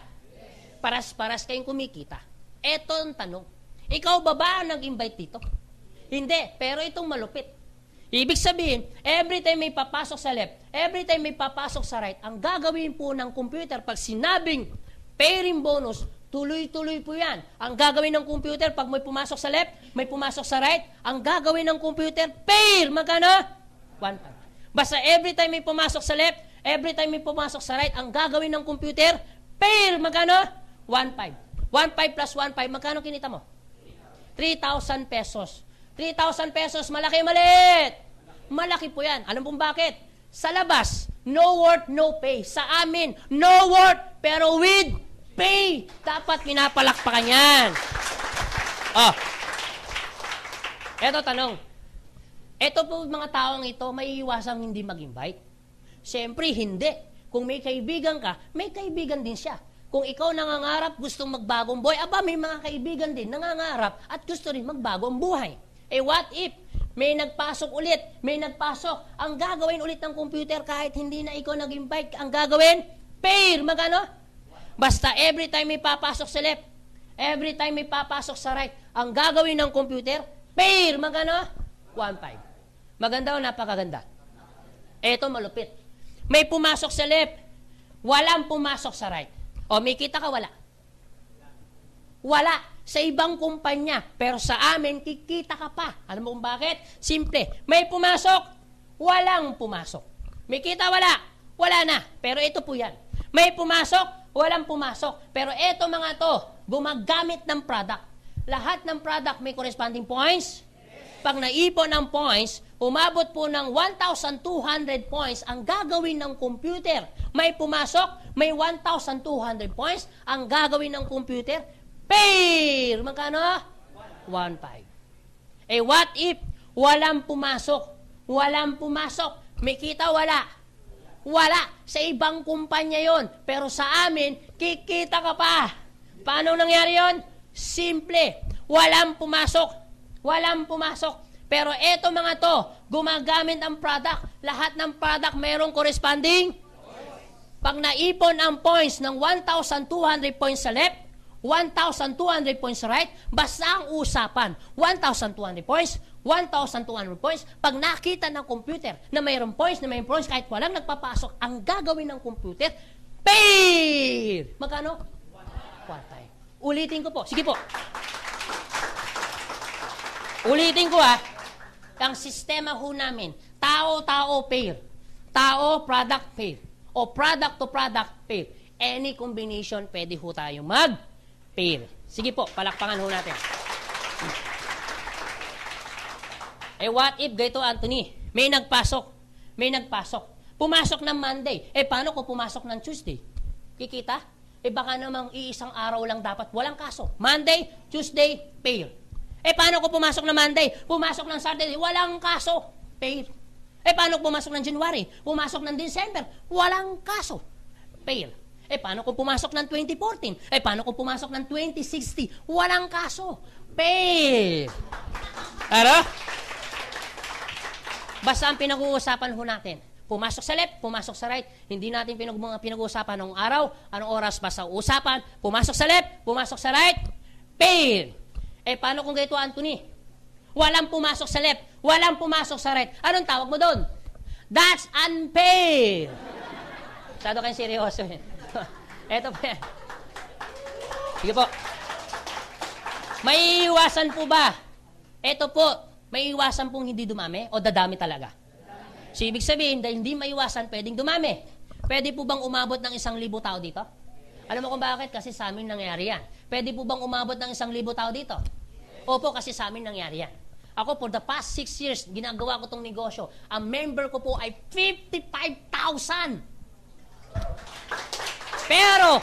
Paras-paras kayong kumikita. Eto ang tanong. Ikaw ba ang nag-invite dito? Hindi, pero itong malupit. Ibig sabihin, every time may papasok sa left, every time may papasok sa right, ang gagawin po ng computer, pag sinabing pairing bonus, tuloy-tuloy po yan. Ang gagawin ng computer, pag may pumasok sa left, may pumasok sa right, ang gagawin ng computer, pair! Magkano? 1.5. Basta every time may pumasok sa left, every time may pumasok sa right, ang gagawin ng computer, pair, magkano? 1.5. 1.5 plus 1.5, magkano kinita mo? 3,000 pesos. 3,000 pesos, malaki maliit? Malaki po yan. Alam pong bakit? Sa labas, no worth, no pay. Sa amin, no worth, pero with pay. Dapat pinapalakpakan yan. Oh. Eto tanong. Ito po mga taong ito, may iwasang hindi mag-invite? Siyempre, hindi. Kung may kaibigan ka, may kaibigan din siya. Kung ikaw nangangarap, gustong magbagong buhay, aba, may mga kaibigan din nangangarap at gusto rin magbagong buhay. Eh, what if may nagpasok ulit, may nagpasok, ang gagawin ulit ng computer kahit hindi na ikaw nag-invite, ang gagawin, pair, magano? Basta every time may papasok sa left, every time may papasok sa right, ang gagawin ng computer, pair, magano? 1.5. Maganda o napakaganda? Eto malupit. May pumasok sa left, walang pumasok sa right. O may kita ka, wala? Wala. Sa ibang kumpanya, pero sa amin, kikita ka pa. Alam mo kung bakit? Simple. May pumasok, walang pumasok. May kita, wala? Wala na. Pero ito po yan. May pumasok, walang pumasok. Pero eto mga to, gumagamit ng product. Lahat ng product may corresponding points. Pag naipon ng points, umabot po ng 1,200 points ang gagawin ng computer. May pumasok, may 1,200 points ang gagawin ng computer. Pair! Magkano? 1.5. Eh what if walang pumasok? Walang pumasok. May kita, wala? Wala. Sa ibang kumpanya yon. Pero sa amin, kikita ka pa. Paano nangyari yon? Simple. Walang pumasok. Walang pumasok. Pero eto mga to, gumagamit ang product. Lahat ng product mayroong corresponding. Pag naipon ang points ng 1,200 points sa left, 1,200 points sa right, basta ang usapan, 1,200 points, 1,200 points. Pag nakita ng computer na mayroong points, kahit walang nagpapasok, ang gagawin ng computer, pair! Magkano? 1.5. Ulitin ko po. Sige po. Ulitin ko ang sistema ho namin, tao-tao pair, tao, product pair, o product to product pair. Any combination, pwede ho tayo mag-pair. Sige po, palakpangan ho natin. Eh what if, ganito Anthony, may nagpasok. Pumasok ng Monday. Eh paano kung pumasok ng Tuesday? Kikita? Eh baka namang iisang araw lang dapat, walang kaso. Monday, Tuesday, pair. Eh, paano ko pumasok na Monday? Pumasok ng Saturday, walang kaso. Pair. Eh, paano ko pumasok ng January? Pumasok ng December, walang kaso. Pair. Eh, paano ko pumasok ng 2014? Eh, paano ko pumasok ng 2060? Walang kaso. Pair. Ano? Basta ang pinag-uusapan ho natin, pumasok sa left, pumasok sa right, hindi natin pinag-uusapan ng araw, anong oras pa sa usapan, pumasok sa left, pumasok sa right, pair. Eh, paano kung ganito, Anthony? Walang pumasok sa left, walang pumasok sa right. Anong tawag mo doon? That's unfair. Masyado kayong seryoso. Eto po yan. Sige po. May iwasan po ba? Eto po, may iwasan pong hindi dumami o dadami talaga? So, ibig sabihin, dahil hindi maiwasan, pwedeng dumami. Pwede po bang umabot ng 1,000 tao dito? Alam mo kung bakit? Kasi sa amin nangyari yan. Pwede po bang umabot ng 1,000 tao dito? Opo, kasi sa amin nangyari yan. Ako, for the past 6 years, ginagawa ko tong negosyo. Ang member ko po ay 55,000. Pero,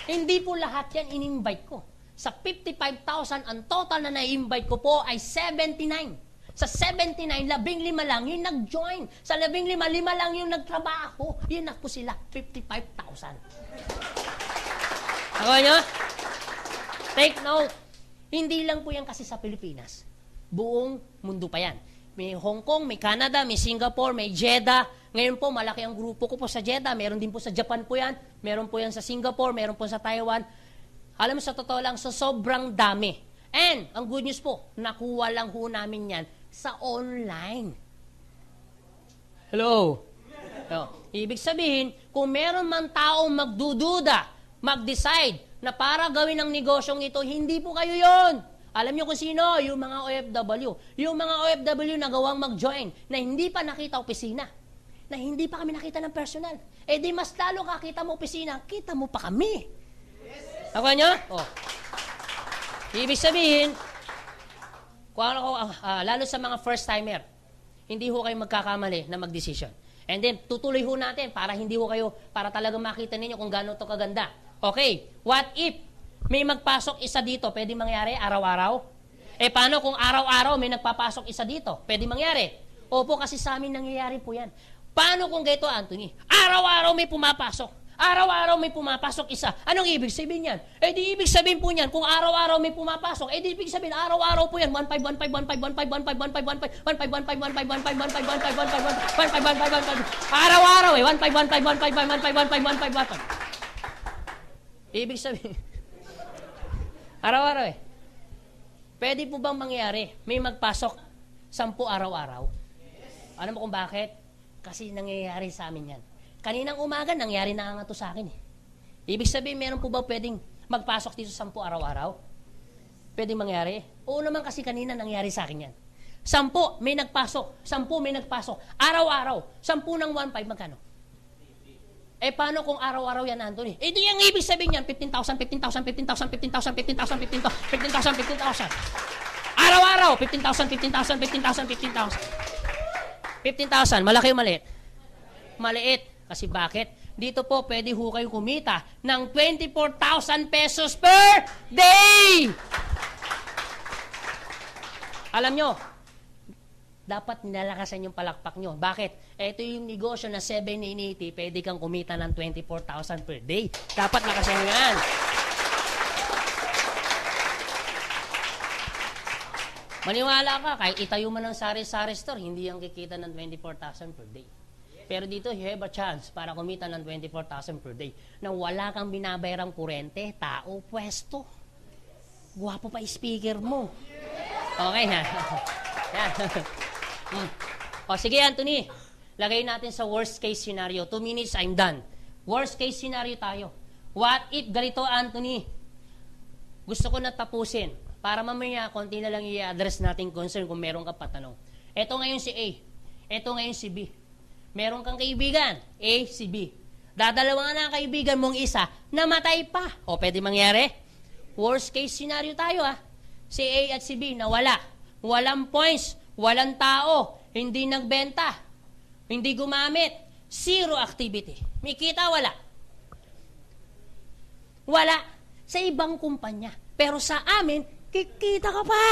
hindi po lahat yan in-invite ko. Sa 55,000, ang total na na-invite ko po ay 79. Sa 79, 15 lang yung nag-join. Sa 15, 5 lang yung nagtrabaho. Yun na po sila, 55,000. Ako nyo? Take note. Hindi lang po yan kasi sa Pilipinas. Buong mundo pa yan. May Hong Kong, may Canada, may Singapore, may Jeddah. Ngayon po, malaki ang grupo ko po sa Jeddah. Meron din po sa Japan po yan. Meron po yan sa Singapore. Meron po sa Taiwan. Alam mo, sa totoo lang, sa sobrang dami. And, ang good news po, nakuha lang ho namin yan sa online. Hello? Ibig sabihin, kung meron man taong magdududa, mag-decide na para gawin ang negosyong ito, hindi po kayo yon. Alam niyo kung sino? Yung mga OFW. Yung mga OFW na gawang mag-join, na hindi pa nakita opisina, na hindi pa kami nakita ng personal. Eh di mas lalo kakita mo opisina, kita mo pa kami. Ako nyo? Ibig sabihin, lalo sa mga first-timer, hindi ho kayo magkakamali na mag-decision. And then, tutuloy ho natin para hindi ho kayo, para talaga makita ninyo kung gano'n ito kaganda. Okay, what if may magpasok isa dito, pwede mangyari araw-araw? Eh, paano kung araw-araw may nagpapasok isa dito? Pwede mangyari? Opo, kasi sa amin nangyayari po yan. Paano kung ganito, Anthony? Araw-araw may pumapasok. Araw-araw may pumapasok isa. Anong ibig sabihin yan? Eh di ibig sabihin po niyan, kung araw-araw may pumapasok, eh di ibig sabihin, araw-araw po yan, 1515, 1515, 1515, 1515, 1515, 1515, 1515, 1515, 1515, araw-araw eh, 1515, 1515, 1515. Ibig sabihin, araw-araw eh. Pwede po bang mangyari, may magpasok 10 araw-araw? Alam mo kung bakit? Kasi nangyayari sa amin yan. Kaninang umaga, nangyari na nga ito sa akin eh. Ibig sabihin, meron po ba pwedeng magpasok dito 10 araw-araw? Pwedeng mangyari? Oo naman kasi kanina nangyari sa akin yan. 10 may nagpasok. 10 may nagpasok. Araw-araw. 10 ng 1.5, magkano? Eh, paano kung araw-araw yan, Anthony? Eh, di yung ibig sabihin yan, 15,000, 15,000, 15,000, 15,000, 15,000, 15,000, 15,000. Araw-araw, 15,000, 15,000, 15,000, 15,000. 15,000, malaki o maliit? Maliit. Kasi bakit? Dito po, pwede ho kayo kumita ng 24,000 pesos per day! Alam nyo, dapat nilalakasan yung palakpak nyo. Bakit? Ito yung negosyo na 780, pwede kang kumita ng 24,000 per day. Dapat lakasan nyo yan. Maniwala ka, kahit itayo man ng sari-sari store, hindi yung kikita ng 24,000 per day. Pero dito, you have a chance para kumita ng 24,000 per day na wala kang binabayarang kurente, tao, pwesto. Guwapo pa speaker mo. Okay na. Yan. O sige, Anthony. Lagay natin sa worst case scenario. 2 minutes, I'm done. Worst case scenario tayo. What if ganito, Anthony? Gusto ko na tapusin. Para mamaya, konti na lang i-address natin concern kung meron ka patanong. Ito ngayon si A. Ito ngayon si B. Meron kang kaibigan, A, si B. Dadalawa na ang kaibigan mong isa, namatay pa. O, pwede mangyari? Worst case scenario tayo, ha? Si A at si B, nawala. Walang points, walang tao, hindi nagbenta, hindi gumamit, zero activity. May kita, wala. Wala. Sa ibang kumpanya. Pero sa amin, kikita ka pa.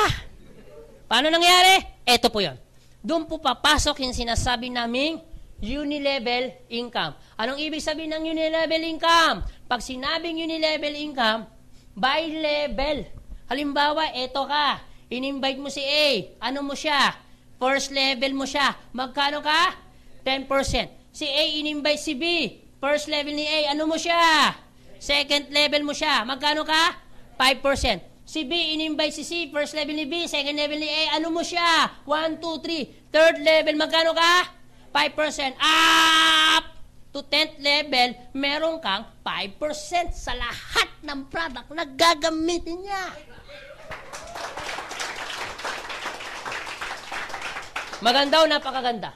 Paano nangyari? Eto po yon. Doon po papasok yung sinasabi naming unilevel income. Anong ibig sabihin ng unilevel income? Pag sinabing unilevel income, by level. Halimbawa, eto ka, in-invite mo si A. Ano mo siya? First level mo siya. Magkano ka? 10%. Si A in-invite si B. First level ni A, ano mo siya? Second level mo siya. Magkano ka? 5%. Si B in-invite si C. First level ni B. Second level ni A, ano mo siya? 1, 2, 3. Third level, magkano ka? 5%. Up to 10th level, meron kang 5% sa lahat ng product na gagamitin niya. Maganda o napakaganda?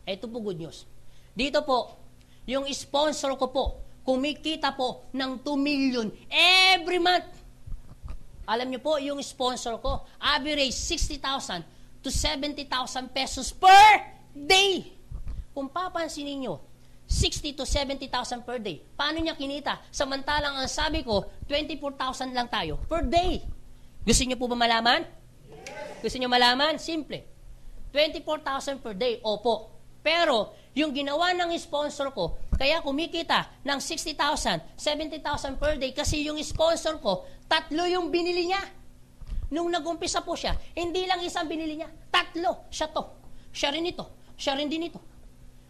Ito po good news. Dito po, yung sponsor ko po, kumikita po ng 2 million every month. Alam niyo po, yung sponsor ko, average 60,000 to 70,000 pesos per day. Kung papansinin nyo, 60 to 70,000 per day. Paano niya kinita? Samantalang ang sabi ko, 24,000 lang tayo per day. Gusto niyo po ba malaman? Gusto niyo malaman? Simple. 24,000 per day. Opo. Pero, yung ginawa ng sponsor ko, kaya kumikita ng 60,000, 70,000 per day kasi yung sponsor ko, 3 yung binili niya. Nung nag-umpisa po siya, hindi lang isang binili niya, 3. Siya to. Siya rin ito. Siya rin din ito.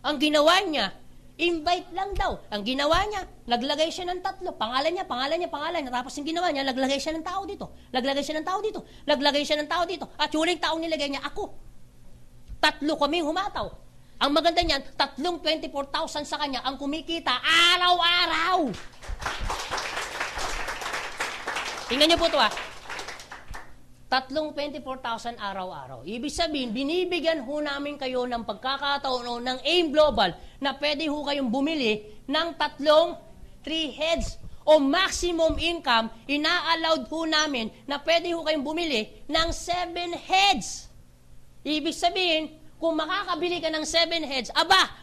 Ang ginawa niya, invite lang daw. Ang ginawa niya, naglagay siya ng 3. Pangalan niya. Tapos yung ginawa niya, naglagay siya ng tao dito. Naglagay siya ng tao dito. Naglagay siya ng tao dito. At yung uling taong nilagay niya, ako. 3 kaming humataw. Ang maganda niyan, 24,000 sa kanya ang kumikita araw-araw. Tingnan niyo po ito 24,000 araw-araw. Ibig sabihin, binibigyan ho namin kayo ng pagkakataon ng AIM Global na pwede ho kayong bumili ng 3 heads o maximum income, ina-allowed ho namin na pwede ho kayong bumili ng 7 heads. Ibig sabihin, kung makakabili ka ng 7 heads,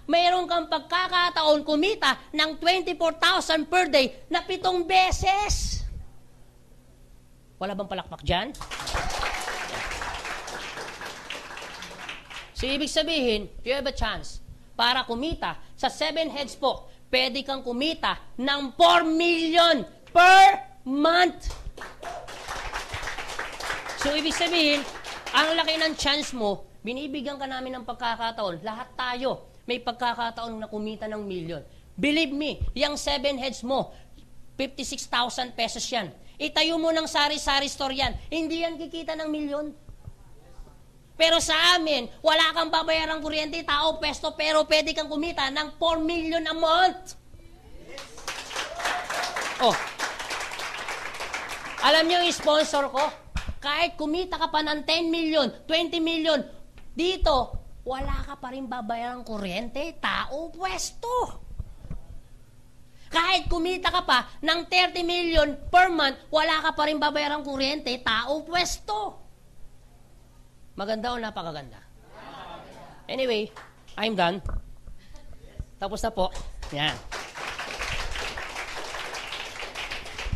mayroon kang pagkakataon kumita ng 24,000 per day na 7 beses. Wala bang palakpak dyan? So, ibig sabihin, you have a chance para kumita sa 7 heads po, pwede kang kumita ng 4 million per month. So, ibig sabihin, ang laki ng chance mo, binibigyan ka namin ng pagkakataon. Lahat tayo may pagkakataon na kumita ng million. Believe me, yung 7 heads mo, 56,000 pesos yan. Itayo mo ng sari-sari store yan. Hindi yan kikita ng milyon. Pero sa amin, wala kang babayarang kuryente, tao, pesto, pero pwede kang kumita ng 4 million a month. Oh. Alam niyo yung sponsor ko? Kahit kumita ka pa ng 10 million, 20 million, dito, wala ka pa rin babayarang kuryente, tao, pwesto. Kahit kumita ka pa ng 30 million per month, wala ka pa rin babayarang kuryente, tao, pwesto. Maganda o napakaganda? Anyway, I'm done. Tapos na po. Yan.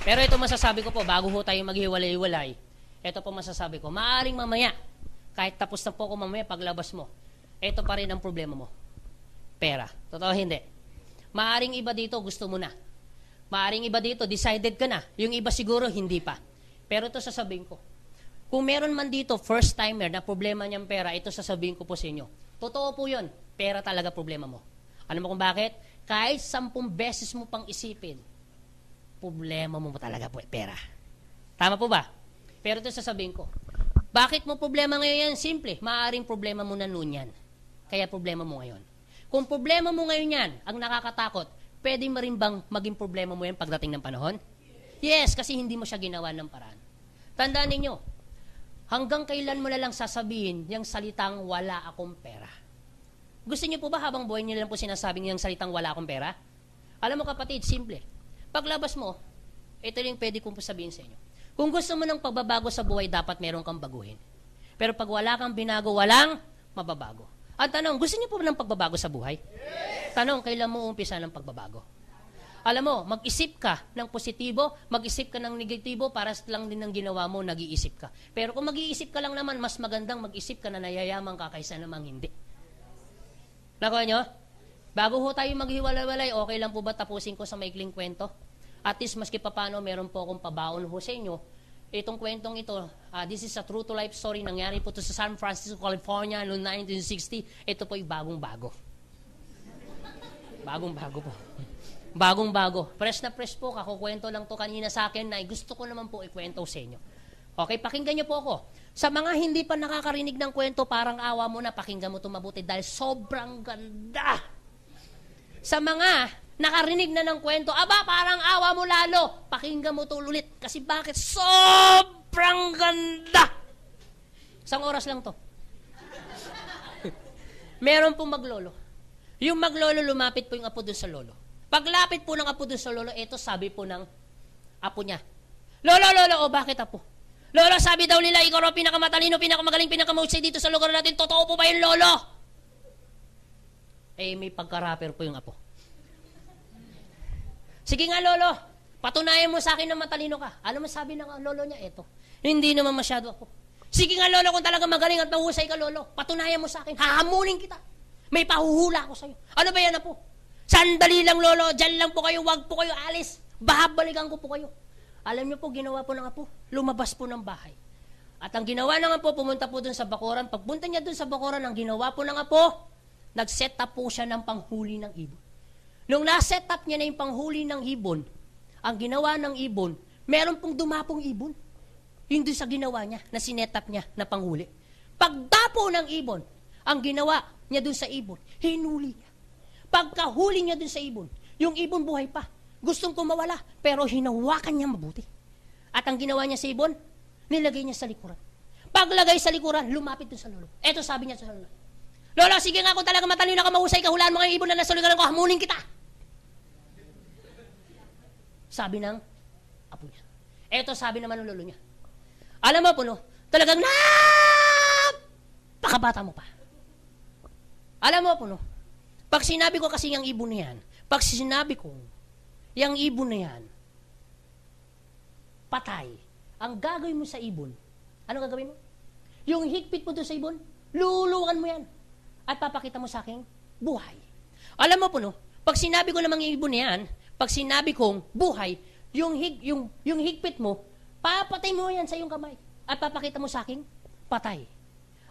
Pero ito masasabi ko po, bago ho tayo maghiwalay-hiwalay, ito po masasabi ko, maaaring mamaya, kahit tapos na po ako mamaya, paglabas mo, ito pa rin ang problema mo. Pera. Totoo hindi. Maaring iba dito, gusto mo na. Maaring iba dito, decided ka na. Yung iba siguro, hindi pa. Pero ito sasabihin ko. Kung meron man dito, first timer na problema niyang pera, ito sasabihin ko po sa inyo. Totoo po yun. Pera talaga problema mo. Alam mo kung bakit? Kahit 10 beses mo pang isipin, problema mo talaga po pera. Tama po ba? Pero ito sasabihin ko. Bakit mo problema ngayon yan? Simple. Maaring problema mo na noon yan. Kaya problema mo ngayon. Kung problema mo ngayon yan, ang nakakatakot, pwede mo rin bang maging problema mo yan pagdating ng panahon? Yes, kasi hindi mo siya ginawa ng paraan. Tandaan ninyo, hanggang kailan mo na lang sasabihin yung salitang wala akong pera? Gusto niyo po ba habang buhay niyo lang po sinasabing yung salitang wala akong pera? Alam mo kapatid, simple. Paglabas mo, ito yung pwede kong sabihin sa inyo. Kung gusto mo ng pagbabago sa buhay, dapat meron kang baguhin. Pero pag wala kang binago, walang mababago. At tanong, gusto niyo po ng pagbabago sa buhay? Yes! Tanong, kailan mo umpisa ng pagbabago? Alam mo, mag-isip ka ng positibo, mag-isip ka ng negatibo, para lang din ng ginawa mo, nag-iisip ka. Pero kung mag-iisip ka lang naman, mas magandang mag-isip ka na nayayaman ka kaysa namang hindi. Nakuha nyo? Bago ho tayo maghiwalay-walay, okay lang po ba tapusin ko sa maikling kwento? At least, maski pa paano, meron po akong pabaon ho sa inyo. Itong kwentong ito, this is a true to life story. Nangyari po ito sa San Francisco, California noong 1960. Ito po ay bagong-bago. Bagong-bago po. Bagong-bago. Fresh na fresh po. Kakukwento lang to kanina sa akin na gusto ko naman po ikwento sa inyo. Okay, pakinggan niyo po ako. Sa mga hindi pa nakakarinig ng kwento, parang awa mo na, pakinggan mo ito mabuti dahil sobrang ganda. Sa mga nakarinig na ng kwento, parang awa mo lalo. Pakinggan mo ito ulit. Kasi bakit? Sobrang ganda! Isang oras lang to. Meron pong maglolo. Yung maglolo, lumapit po yung apo dun sa lolo. Paglapit po ng apo dun sa lolo, ito sabi po ng apo niya. Lolo, bakit apo? Lolo, sabi daw nila, ikaw raw pinakamatalino, pinakamagaling, pinakamahusay dito sa lugar natin. Totoo po ba yung lolo? May pagka-rapper po yung apo. Sige nga, lolo, patunayan mo sa akin na matalino ka. Ano mo sabi ng lolo niya? Eto, hindi naman masyado ako. Sige nga, lolo, kung talaga magaling at mahusay ka, lolo, patunayan mo sa akin, hahamunin kita. May pahuhula ako sa'yo. Ano ba yan, apo? Sandali lang, lolo, dyan lang po kayo, wag po kayo alis. Babalikan ko po kayo. Alam niyo po, ginawa po ng apo, lumabas po ng bahay. At ang ginawa ng apo, pumunta po dun sa bakuran. Pagpunta niya dun sa bakuran, ang ginawa po ng apo, nag-set up po siya ng panghuli ng ibon. Nung na-set up niya na yung panghuli ng ibon, ang ginawa ng ibon, meron pong dumapong ibon. Yung dun sa ginawa niya, na sinet up niya na panghuli. Pagdapo ng ibon, ang ginawa niya dun sa ibon, hinuli niya. Pagkahuli niya dun sa ibon, yung ibon buhay pa. Gustong kumawala, pero hinawakan niya mabuti. At ang ginawa niya sa ibon, nilagay niya sa likuran. Paglagay sa likuran, lumapit dun sa lolo. Eto sabi niya sa lolo, lolo, sige nga kung talaga matalino ka, mahusay ka, hulaan mo ngayong ibon na nasa likuran ko, hamunin kita. Sabi ng apo niya. Eto sabi naman ng lolo niya. Alam mo po, no, talagang pakabata mo pa. Alam mo po, no, pag sinabi ko kasi yung ibon na yan, pag sinabi ko, yung ibon na yan, patay, ang gagawin mo sa ibon, ano gagawin mo? Yung higpit mo doon sa ibon, lulukan mo yan. At papakita mo sa akin, buhay. Alam mo po, no, pag sinabi ko namang yung ibon na yan, pag sinabi kong buhay, yung higpit mo, papatay mo yan sa iyong kamay. At papakita mo sa akin, patay.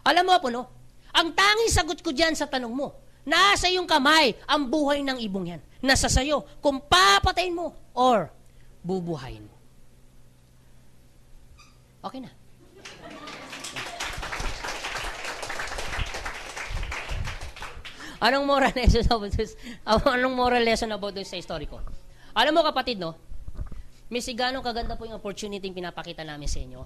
Alam mo po, no, ang tanging sagot ko dyan sa tanong mo, nasa iyong kamay ang buhay ng ibong yan. Nasa sayo kung papatayin mo or bubuhayin mo. Okay na. Anong moral lesson about this sa story ko? Alam mo kapatid, no? May sigano kaganda po yung opportunity yung pinapakita namin sa inyo.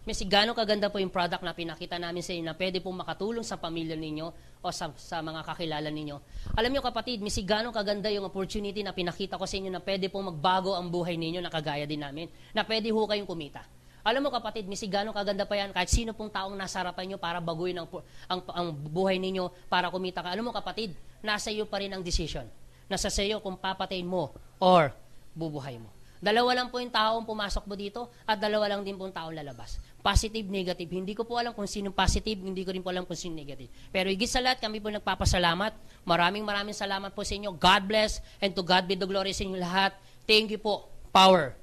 May sigano kaganda po yung product na pinakita namin sa inyo na pwede pong makatulong sa pamilya ninyo o sa mga kakilala ninyo. Alam niyo kapatid, may sigano kaganda yung opportunity na pinakita ko sa inyo na pwede pong magbago ang buhay ninyo na kagaya din namin, na pwede ho kayong kumita. Alam mo kapatid, may sigano kaganda pa yan kahit sino pong taong nasa harapan nyo para baguhin ang buhay ninyo para kumita ka. Alam mo kapatid, nasa iyo pa rin ang decision. Nasa sa iyo kung papatayin mo or bubuhay mo. Dalawa lang po yung taong pumasok mo dito at dalawa lang din po yung taong lalabas. Positive, negative. Hindi ko po alam kung sino positive, hindi ko rin po alam kung sino negative. Pero higit sa lahat, kami po nagpapasalamat. Maraming salamat po sa inyo. God bless and to God be the glory sa inyo lahat. Thank you po. Power.